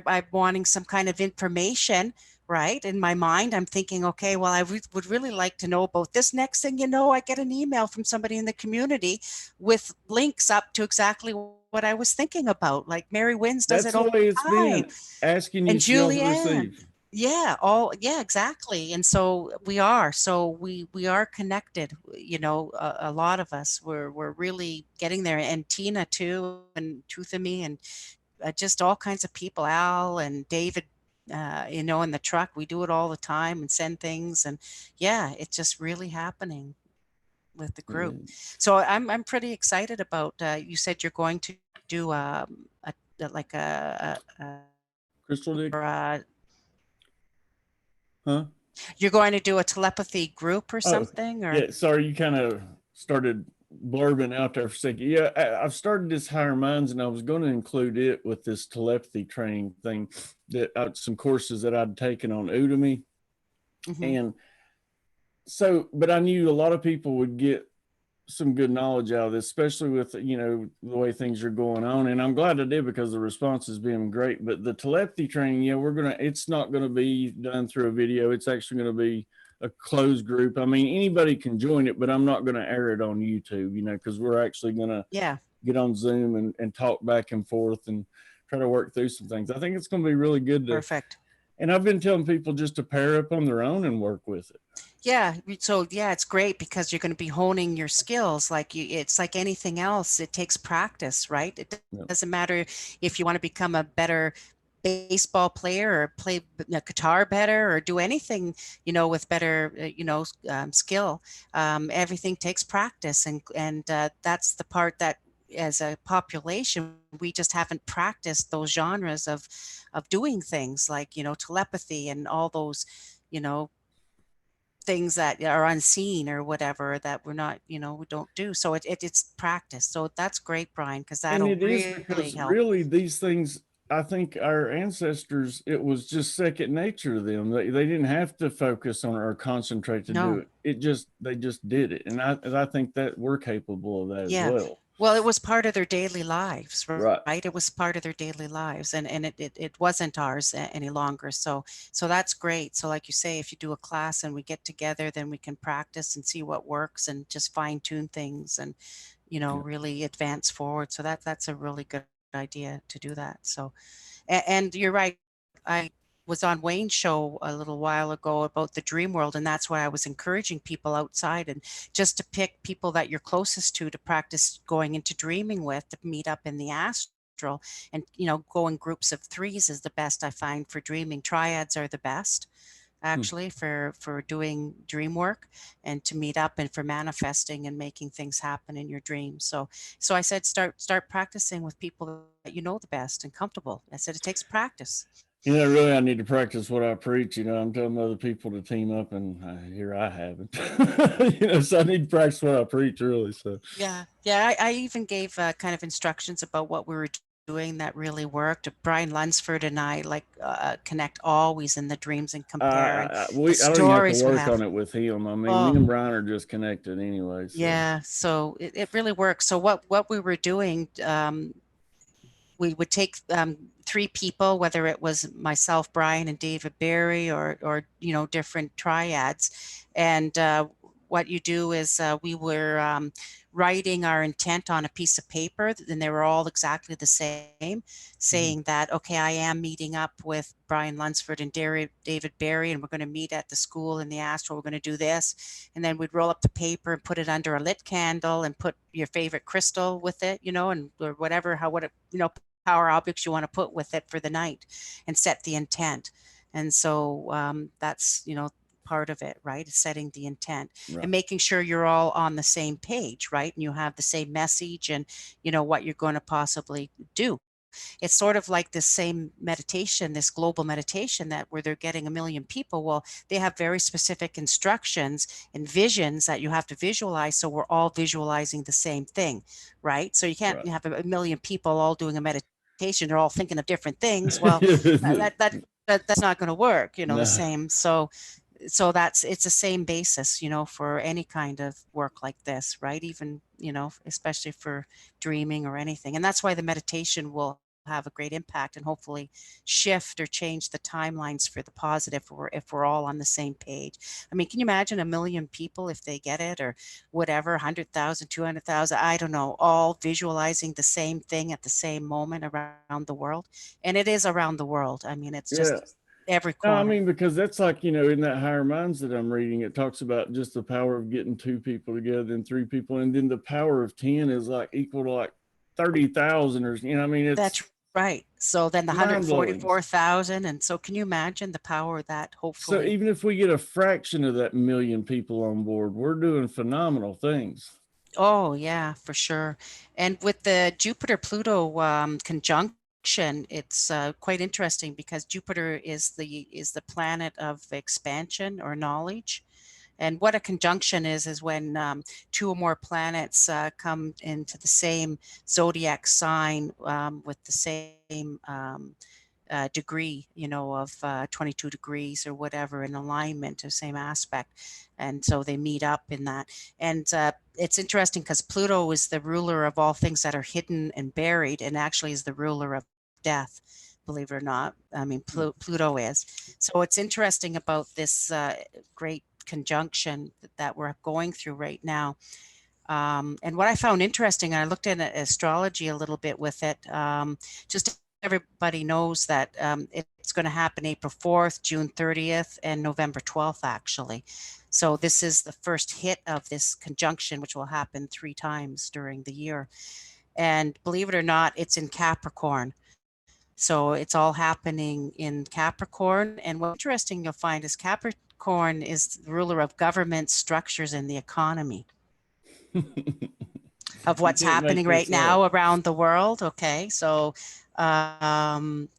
I'm wanting some kind of information, right? In my mind, I'm thinking, okay, well, I would really like to know about this. Next thing you know, I get an email from somebody in the community with links up to exactly what I was thinking about. Like Mary Wins does That's it the all way the it's time, been. Asking you and shall Julianne. receive. Yeah, yeah, exactly. And so we are connected, a lot of us, we're really getting there, and Tina too, and Truth of Me, and just all kinds of people, Al and David you know, in the truck. We do it all the time and send things. And yeah, it's just really happening with the group. Yeah. So I'm pretty excited about, you said you're going to do like Crystal Dick, uh, huh? you're going to do a telepathy group or Oh, something, or? yeah. Sorry, you kind of started blurbing out there for a second. Yeah, I've started this Higher Minds, and I was going to include it with this telepathy training thing that some courses that I'd taken on Udemy. Mhm. And so, but I knew a lot of people would get some good knowledge out of this, especially with, you know, the way things are going on. And I'm glad I did, because the response has been great. But the telepathy training, yeah, it's not going to be done through a video. It's actually going to be a closed group. I mean, anybody can join it, but I'm not going to air it on YouTube, you know, because we're actually going to Yeah, get on Zoom and talk back and forth and try to work through some things. I think it's going to be really good to, perfect. and I've been telling people just to pair up on their own and work with it. Yeah, so yeah, it's great because you're going to be honing your skills. Like it's like anything else. It takes practice, right? It Yep. doesn't matter if you want to become a better baseball player or play guitar better or do anything, you know, with better, skill. Everything takes practice, and that's the part that, as a population, we just haven't practiced those genres of doing things like, you know, telepathy and all those, you know, things that are unseen or whatever that we're not, you know, we don't do. So it's practice. So that's great, Brian, because And that'll it is, really because help. really these things, I think our ancestors, it was just second nature to them. They didn't have to focus on or concentrate to do No. it. They just did it. And I think that we're capable of that as Yeah. well. Well, it was part of their daily lives, Right. right? It was part of their daily lives, and it wasn't ours any longer. So that's great. So like you say, if you do a class and we get together, then we can practice and see what works and just fine tune things and, you know, Yeah. really advance forward. So that's a really good idea to do that. So and you're right. I was on Wayne's show a little while ago about the dream world, and that's why I was encouraging people outside and just to pick people that you're closest to practice going into dreaming with, to meet up in the astral. And, you know, go in groups of threes is the best I find for dreaming. Triads are the best Hmm. actually for doing dream work and to meet up and for manifesting and making things happen in your dreams. So I said start practicing with people that you know the best and comfortable. I said it takes practice. You know, really, I need to practice what I preach. You know, I'm telling other people to team up, and here I haven't. You know, so I need to practice what I preach, really. So, Yeah, I even gave kind of instructions about what we were doing that really worked. Brian Lunsford and I like connect always in the dreams and compare and the I don't even have to stories we work have. on it with him. I mean, me Oh, and Brian are just connected anyway. So, yeah, so it really works. So what we were doing, we would take three people, whether it was myself, Brian, and David Barry, or you know, different triads, and what you do is we were writing our intent on a piece of paper, and they were all exactly the same, mhm. saying that, okay, I am meeting up with Brian Lunsford and David Barry, and we're going to meet at the school in the astral. We're going to do this, and then we'd roll up the paper and put it under a lit candle and put your favorite crystal with it, you know, and or whatever, how what it, you know, power objects you want to put with it for the night and set the intent. And so that's, you know, part of it, right? Is setting the intent Right. and making sure you're all on the same page, right? And you have the same message and, you know, what you're going to possibly do. It's sort of like this same meditation, this global meditation that where they're getting a million people. Well, they have very specific instructions and visions that you have to visualize. So we're all visualizing the same thing, right? So you can't Right. have a million people all doing a meditation. They're all thinking of different things. Well, that's not going to work, you know, the No. same. So that's it's the same basis, you know, for any kind of work like this, right? Even, you know, especially for dreaming or anything. And that's why the meditation will have a great impact and hopefully shift or change the timelines for the positive if we're all on the same page. I mean, can you imagine a million people if they get it or whatever, 100,000, 200,000, I don't know, all visualizing the same thing at the same moment around the world. And it is around the world. I mean, it's Yeah. just every No, I corner. mean, because that's like, you know, in that Higher Minds that I'm reading, it talks about just the power of getting two people together and three people. And then the power of 10 is like equal to like 30,000 or, you know, I mean, That's it's, Right. So then the Mind blowing. 144,000. And so can you imagine the power of that So hopefully? even if we get a fraction of that million people on board, we're doing phenomenal things. Oh, yeah, for sure. And with the Jupiter-Pluto conjunction, it's quite interesting because Jupiter is the planet of expansion or knowledge. And what a conjunction is when two or more planets come into the same zodiac sign with the same degree, of 22 degrees or whatever in alignment, the same aspect. And so they meet up in that. And it's interesting because Pluto is the ruler of all things that are hidden and buried, and actually is the ruler of death, believe it or not. I mean, Pluto is. So it's interesting about this great conjunction that we're going through right now. And what I found interesting, I looked at astrology a little bit with it, just everybody knows that it's going to happen April 4th, June 30th, and November 12th, actually. So this is the first hit of this conjunction, which will happen 3 times during the year. And believe it or not, it's in Capricorn. So it's all happening in Capricorn. And what's interesting you'll find is Capricorn is the ruler of government structures and the economy of You what's can't make happening right this up. now around the world. Okay. So um,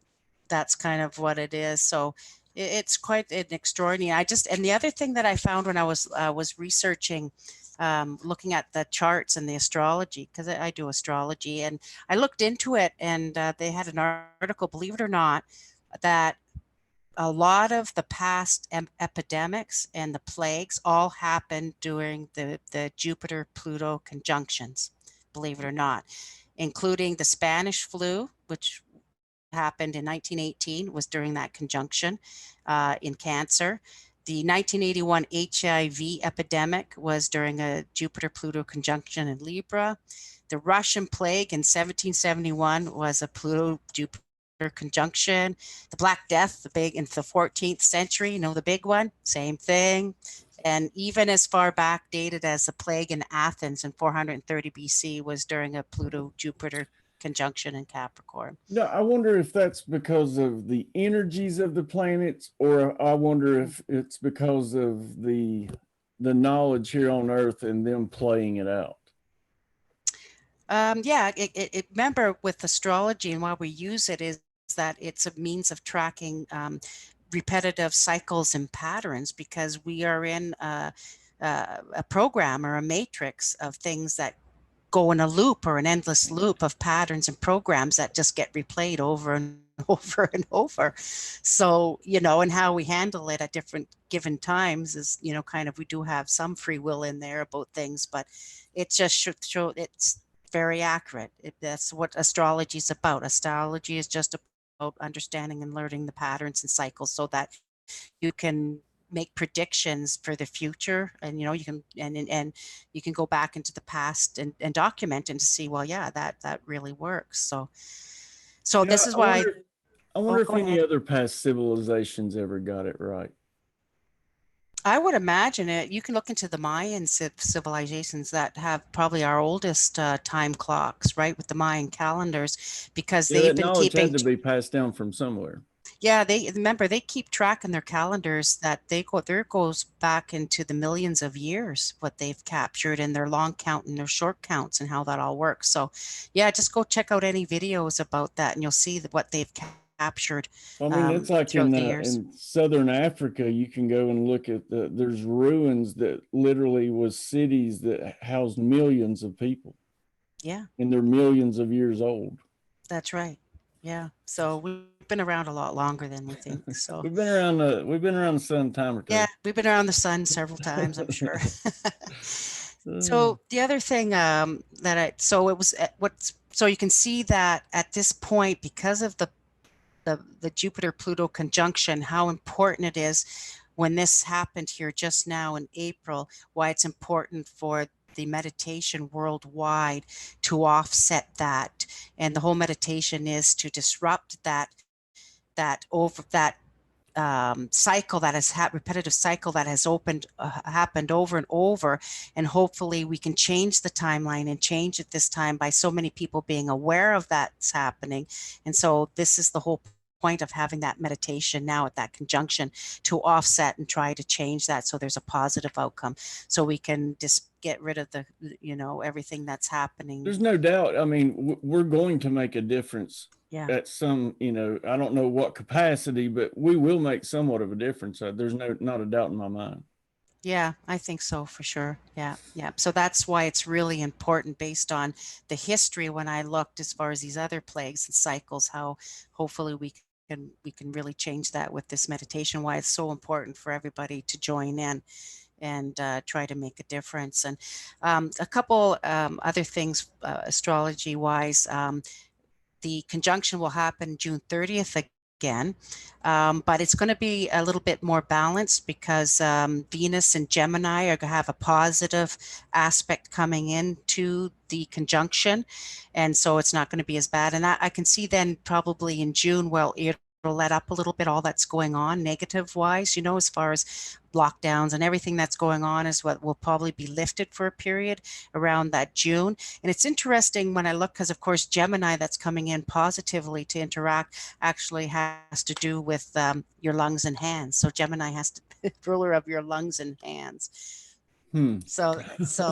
that's kind of what it is. So it's quite an extraordinary. And the other thing that I found when I was researching, looking at the charts and the astrology, because I do astrology, and I looked into it, and they had an article, believe it or not, that a lot of the past epidemics and the plagues all happened during the Jupiter-Pluto conjunctions, believe it or not, including the Spanish flu, which happened in 1918, was during that conjunction in Cancer. The 1981 HIV epidemic was during a Jupiter-Pluto conjunction in Libra. The Russian plague in 1771 was a Pluto-Jupiter conjunction. The Black Death, the big in the 14th century, the big one, same thing. And even as far back dated as the plague in Athens in 430 BC was during a Pluto-Jupiter conjunction in Capricorn. No, I wonder if that's because of the energies of the planets, or I wonder if it's because of the knowledge here on Earth and them playing it out. Yeah, remember with astrology and why we use it is that it's a means of tracking repetitive cycles and patterns, because we are in a program or a matrix of things that go in a loop or an endless loop of patterns and programs that just get replayed over and over and over. So, and how we handle it at different given times is, kind of, we do have some free will in there about things, but it just show it's very accurate. That's what astrology is about. Astrology is just about understanding and learning the patterns and cycles so that you can make predictions for the future, and you can and you can go back into the past and document and to see, well, yeah, that really works. So You know, this is why. I Oh, wonder if go any ahead. other past civilizations ever got it right. I would imagine it. You can look into the Mayan civilizations that have probably our oldest time clocks, right, with the Mayan calendars, because Yeah, they've that been knowledge had keeping. to be passed down from somewhere. Yeah, they remember, they keep track in their calendars that there goes back into the millions of years what they've captured in their long count and their short counts and how that all works. So yeah, just go check out any videos about that and you'll see what they've captured I mean, it's like throughout the years. in southern Africa. You can go and look at there's ruins that literally was cities that housed millions of people, Yeah, and they're millions of years old. that's right. Yeah. So we've been around a lot longer than we think. So We've been around the sun time or yeah, two. we've been around the sun several times, I'm sure. So the other thing that so it was so you can see that at this point, because of the Jupiter Pluto conjunction, how important it is when this happened here just now in April, why it's important for the meditation worldwide to offset that. And the whole meditation is to disrupt that cycle that has repetitive cycle that has happened over and over, and hopefully we can change the timeline and change it this time by so many people being aware of that's happening. And so this is the whole point of having that meditation now at that conjunction, to offset and try to change that so there's a positive outcome, so we can just get rid of the everything that's happening. There's no doubt. I mean, we're going to make a difference Yeah. at some, I don't know what capacity, but we will make somewhat of a difference. There's not a doubt in my mind. Yeah, I think so for sure. Yeah, yeah. So that's why it's really important, based on the history when I looked as far as these other plagues and cycles, how hopefully we can really change that with this meditation, why it's so important for everybody to join in and try to make a difference. And a couple other things, astrology wise. The conjunction will happen June 30th again, but it's going to be a little bit more balanced because Venus and Gemini are going to have a positive aspect coming into the conjunction. And so it's not going to be as bad. And I can see then probably in June, well, it'll let up a little bit, all that's going on negative wise, as far as lockdowns and everything that's going on, is what will probably be lifted for a period around that June. And it's interesting when I look, because of course Gemini that's coming in positively to interact actually has to do with your lungs and hands. So Gemini has to ruler of your lungs and hands. Hmm. So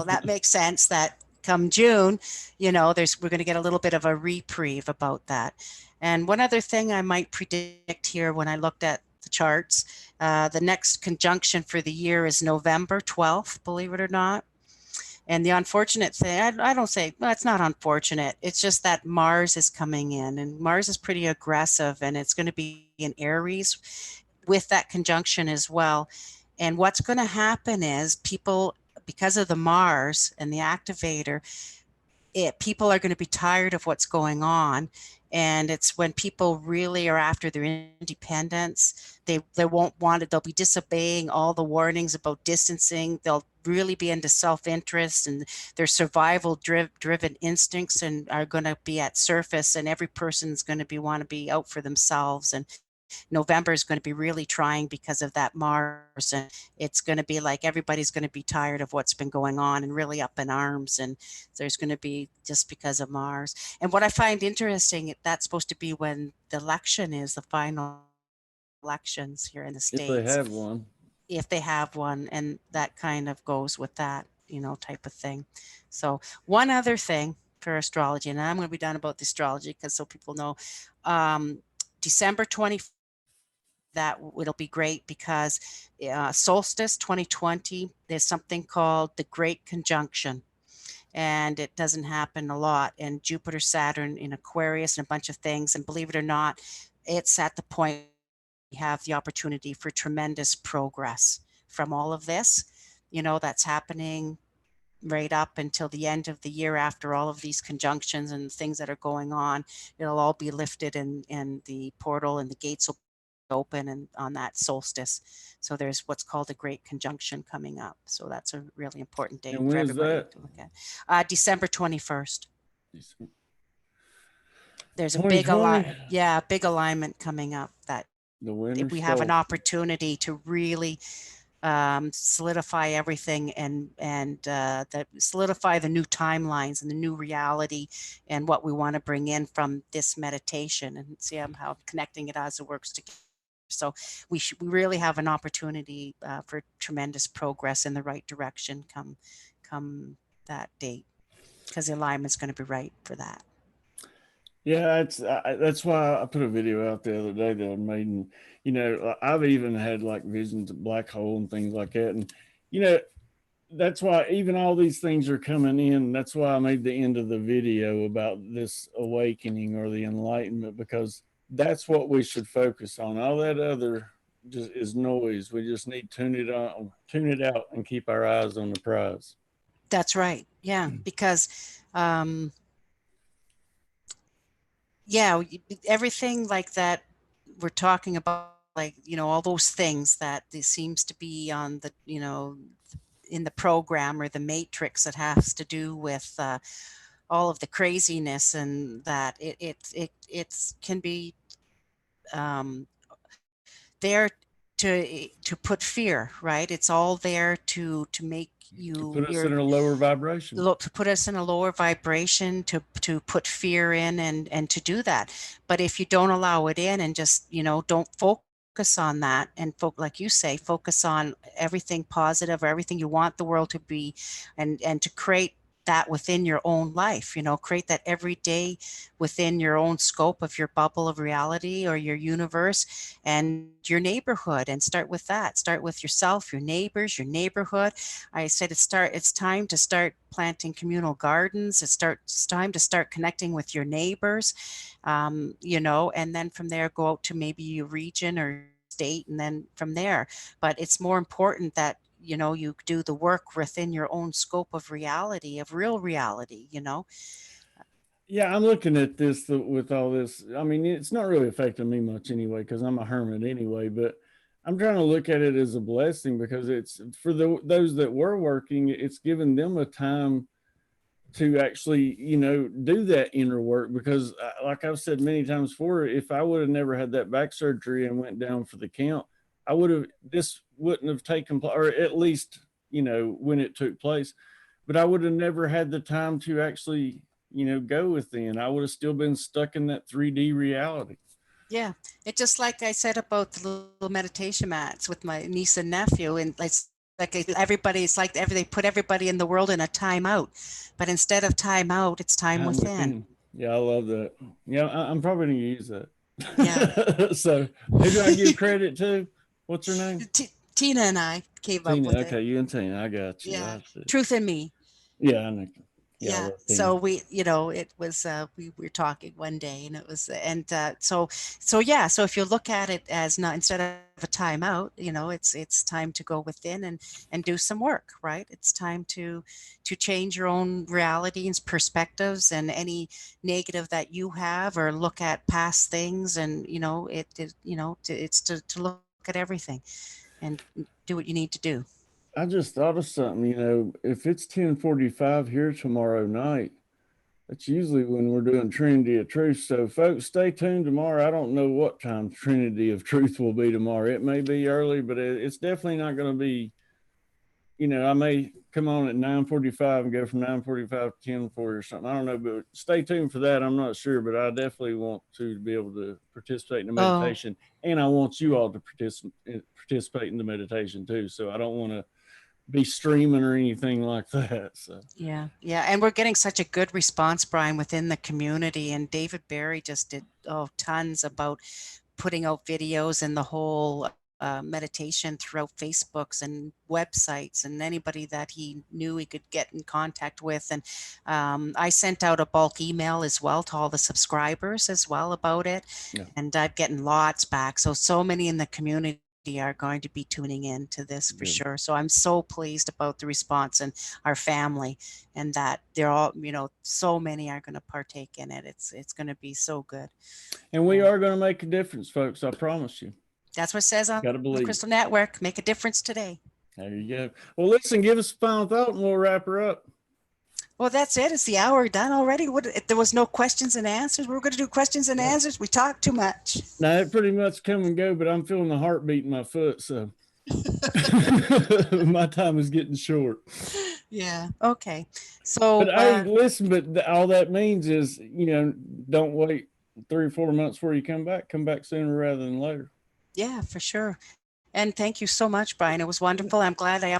that makes sense that come June, we're going to get a little bit of a reprieve about that. And one other thing I might predict here when I looked at the charts, the next conjunction for the year is November 12th, believe it or not. And the unfortunate thing, I don't say, well, it's not unfortunate. It's just that Mars is coming in, and Mars is pretty aggressive, and it's going to be in Aries with that conjunction as well. And what's going to happen is people, because of the Mars and the activator, people are going to be tired of what's going on. And it's when people really are after their independence, they won't want it. They'll be disobeying all the warnings about distancing. They'll really be into self-interest, and their survival driven instincts and are going to be at surface, and every person's going to want to be out for themselves. And November is going to be really trying because of that Mars, and it's going to be like everybody's going to be tired of what's been going on and really up in arms, and there's going to be, just because of Mars. And what I find interesting, that's supposed to be when the election is, the final elections here in the If they States, have one. if they have one, and that kind of goes with that, type of thing. So one other thing for astrology, and I'm going to be done about the astrology because so people know, December 24th, that it'll be great because solstice 2020, there's something called the Great Conjunction, and it doesn't happen a lot. And Jupiter, Saturn in Aquarius, and a bunch of things. And believe it or not, it's at the point we have the opportunity for tremendous progress from all of this, that's happening right up until the end of the year. After all of these conjunctions and things that are going on, it'll all be lifted, and the portal and the gates will open and on that solstice. So there's what's called a great conjunction coming up. So that's a really important date And for when is everybody that? to look at. December 21st. There's a 2020, big alignment coming up, that the winter if we have an solstice. opportunity to really solidify everything, and that solidify the new timelines and the new reality and what we want to bring in from this meditation, and see how I'm connecting it as it works together. So we really have an opportunity for tremendous progress in the right direction come that date, because the alignment's going to be right for that. Yeah, that's why I put a video out the other day that I made, and I've even had like visions of black hole and things like that, and you know, that's why even all these things are coming in. That's why I made the end of the video about this awakening or the enlightenment, because that's what we should focus on. All that other just is noise. We just need to tune it out, and keep our eyes on the prize. That's right. Yeah, because um, yeah, everything like that we're talking about, like, all those things that there seems to be on the, in the program or the matrix, that has to do with all of the craziness, and that it can be um, there to put fear, right? It's all there to make To you put us your in a lower vibration. to put us in a lower vibration, to put fear in, and to do that. But if you don't allow it in and just, don't focus on that, and like you say, focus on everything positive or everything you want the world to be, and to create that within your own life, create that every day within your own scope of your bubble of reality or your universe and your neighborhood, and start with that. Start with yourself, your neighbors, your neighborhood. I said it's time to start planting communal gardens. It's time to start connecting with your neighbors, and then from there go out to maybe your region or state, and then from there. But it's more important that you do the work within your own scope of reality, of real reality. Yeah, I'm looking at this with all this. I mean, it's not really affecting me much anyway because I'm a hermit anyway. But I'm trying to look at it as a blessing because it's for those that were working. It's given them a time to actually, do that inner work. Because, like I've said many times before, if I would have never had that back surgery and went down for the count, this wouldn't have taken place, or at least, when it took place. But I would have never had the time to actually, go within. I would have still been stuck in that 3D reality. Yeah, it's just like I said about the little meditation mats with my niece and nephew, and it's like they put everybody in the world in a timeout, but instead of timeout, it's time Time within. within. Yeah, I love that. Yeah, I'm probably gonna use Yeah. that. So who do I give credit to? What's her name? Tina and I came up Tina. with it. Okay, you and Tina. I got you. Yeah, I see. Truth in Me. Yeah, I know. Yeah, I Yeah. love Tina. So it was, we were talking one day, and it was, so yeah. So if you look at it as not, instead of a timeout, it's time to go within and do some work, right? It's time to change your own reality and perspectives and any negative that you have, or look at past things, and it's to look at everything and do what you need to do. I just thought of something. If it's 10:45 here tomorrow night, that's usually when we're doing Trinity of Truth. So, folks, stay tuned tomorrow. I don't know what time Trinity of Truth will be tomorrow. It may be early, but it's definitely not going to be. I may come on at 9:45 and go from 9:45 to 10:40 or something. I don't know, but stay tuned for that. I'm not sure, but I definitely want to be able to participate in the Oh, meditation, and I want you all to participate in the meditation too. So I don't want to be streaming or anything like that. So yeah, yeah. And we're getting such a good response, Brian, within the community. And David Barry just did, tons about putting out videos and the whole meditation throughout Facebooks and websites, and anybody that he knew he could get in contact with. And I sent out a bulk email as well to all the subscribers as well about it. yeah, And I've gotten lots back. So many in the community are going to be tuning in to this for good. sure. So I'm so pleased about the response and our family, and that they're all, so many are going to partake in it. It's going to be so good. And we And are going to make a difference, folks. I promise you. that's what it says on Got to the believe it. Crystal Network. Make a difference today. There you go. Well, listen, give us a final thought and we'll wrap her up. Well, that's it. It's the hour done already. What, if there was no questions and answers? We were going to do questions and Yeah. answers. We talked too much. Now, it pretty much come and go, but I'm feeling the heartbeat in my foot. So my time is getting short. Yeah. Okay. So, But hey, listen, but all that means is, don't wait 3 or 4 months before you come back. Come back sooner rather than later. yeah, for sure. And thank you so much, Brian. It was wonderful. I'm glad I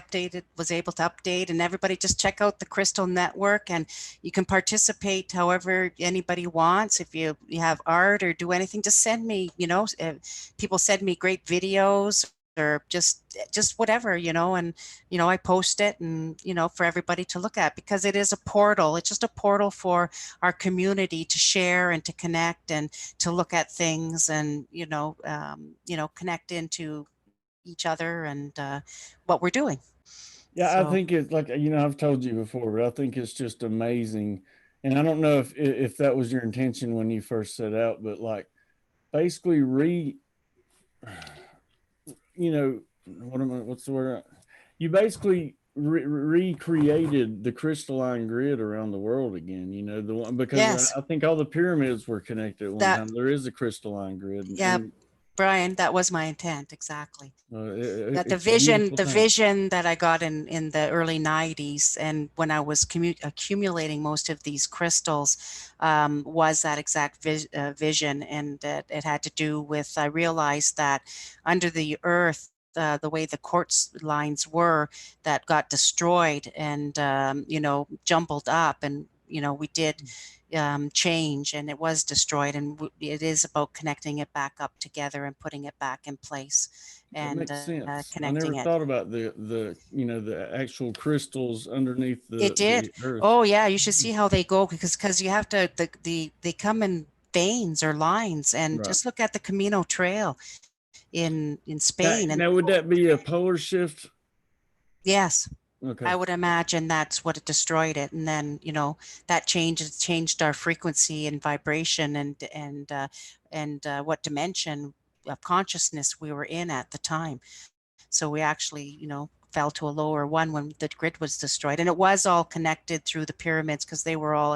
was able to update, and everybody just check out the Crystal Network, and you can participate however anybody wants. If you have art or do anything, just send me, people send me great videos or just whatever, and, I post it, and, for everybody to look at, because it is a portal. It's just a portal for our community to share and to connect and to look at things, and, connect into each other and what we're doing. Yeah, I So, think it's like, I've told you before, but I think it's just amazing. And I don't know if that was your intention when you first set out, but like basically what's the word? You basically recreated the crystalline grid around the world again. The one, because yes, I think all the pyramids were connected at one that, time. There is a crystalline grid, yeah, Brian, that was my intent. Exactly. That It's a beautiful the thing. vision that I got in the early 90s, and when I was accumulating most of these crystals, was that exact vision. And it had to do with, I realized that under the earth, the way the quartz lines were, that got destroyed and, jumbled up. And, we did change, and it was destroyed. And it is about connecting it back up together and putting it back in place That and makes sense. I connecting never it. thought about the actual crystals underneath It did. the earth. Oh yeah, you should see how they go, because you have to, they come in veins or lines. And Right. just look at the Camino Trail in Now, Spain. And now would that be a polar shift? yes, I Okay. would imagine that's what it destroyed it. And then, that changed our frequency and vibration, and what dimension of consciousness we were in at the time. So we actually, fell to a lower one when the grid was destroyed. And it was all connected through the pyramids, because they were all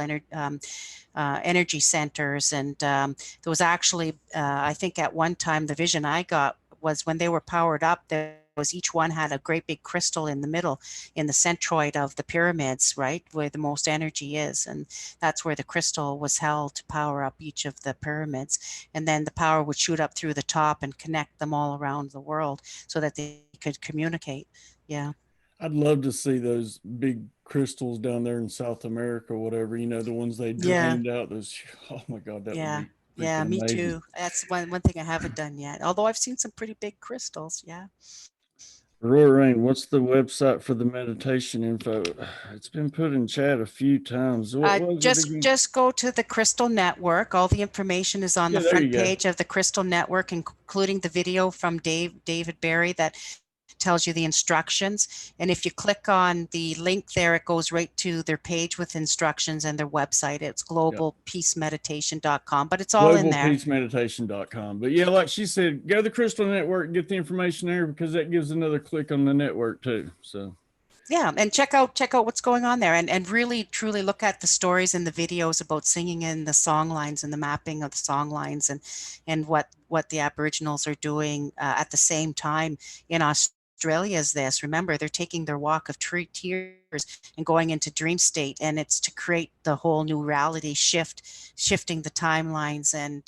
energy centers. And there was actually, I think at one time, the vision I got was when they were powered up, there was, each one had a great big crystal in the middle, in the centroid of the pyramids, right where the most energy is. And that's where the crystal was held to power up each of the pyramids. And then the power would shoot up through the top and connect them all around the world so that they could communicate. Yeah. I'd love to see those big crystals down there in South America or whatever, the ones they Yeah. drained out. Those, oh my God, that would Yeah. be Yeah, freaking me amazing. too. That's one thing I haven't done yet. Although I've seen some pretty big crystals. Yeah. Roy Rain, what's the website for the meditation info? It's been put in chat a few times. What was it Just again? just go to the Crystal Network. All the information is on the Yeah, there front you go. page of the Crystal Network, including the video from David Barry that tells you the instructions. And if you click on the link there, it goes right to their page with instructions and their website. It's Yep. globalpeacemeditation.com, but it's all in there. Globalpeacemeditation.com. But yeah, like she said, go to the Crystal Network, get the information there, because that gives another click on the network too. So Yeah, and check out what's going on there, and really truly look at the stories and the videos about singing in the song lines and the mapping of the song lines, and what the Aboriginals are doing at the same time in Australia as this. Remember, they're taking their walk of tears and going into dream state, and it's to create the whole new reality shifting the timelines and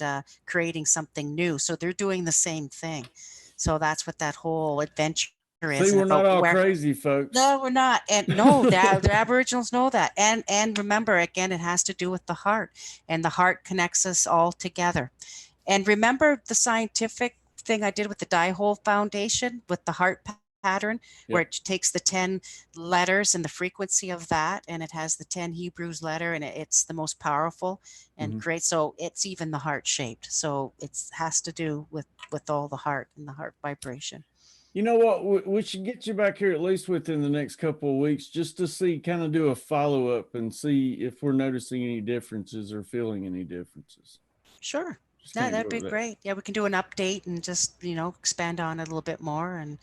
creating something new. So they're doing the same thing. So that's what that whole adventure see, is, and we're not about all where. crazy, folks. No, we're not. And no, the Aboriginals know that. And remember, again, it has to do with the heart, and the heart connects us all together. And remember the scientific thing I did with the Dihole Foundation with the heart pattern, where Yep. it takes the 10 letters and the frequency of that, and it has the 10 Hebrews letter, and it's the most powerful and Mhm. great. So it's even the heart shaped. So it has to do with all the heart and the heart vibration. You know what? We should get you back here at least within the next couple of weeks, just to see, kind of do a follow up and see if we're noticing any differences or feeling any differences. Sure. Just No, can't that'd go be over that. great. Yeah, we can do an update and just, expand on it a little bit more and,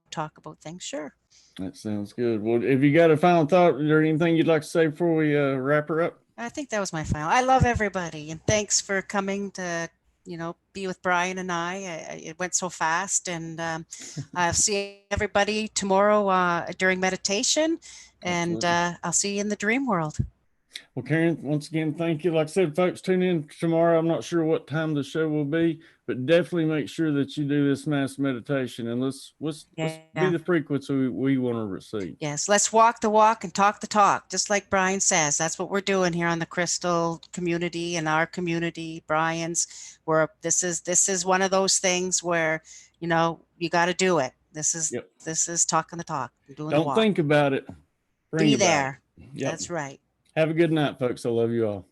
talk about things. Sure. That sounds good. Well, if you got a final thought or anything you'd like to say before we wrap her up? I think that was my final. I love everybody, and thanks for coming to, be with Brian and it went so fast, and I'll see everybody tomorrow during meditation, and Absolutely. I'll see you in the dream world. Well, Karen, once again, thank you. Like I said, folks, tune in tomorrow. I'm not sure what time the show will be, but definitely make sure that you do this mass meditation, and let's be Yeah. the frequency we want to receive. Yes, let's walk the walk and talk the talk, just like Brian says. That's what we're doing here on the Crystal community and our community, Brian's. Where this is one of those things where, you got to do it. This is Yep. this is talking the talk, doing the Don't walk. think about it. Bring Be about it. there. Yep. That's right. Have a good night, folks. I love you all.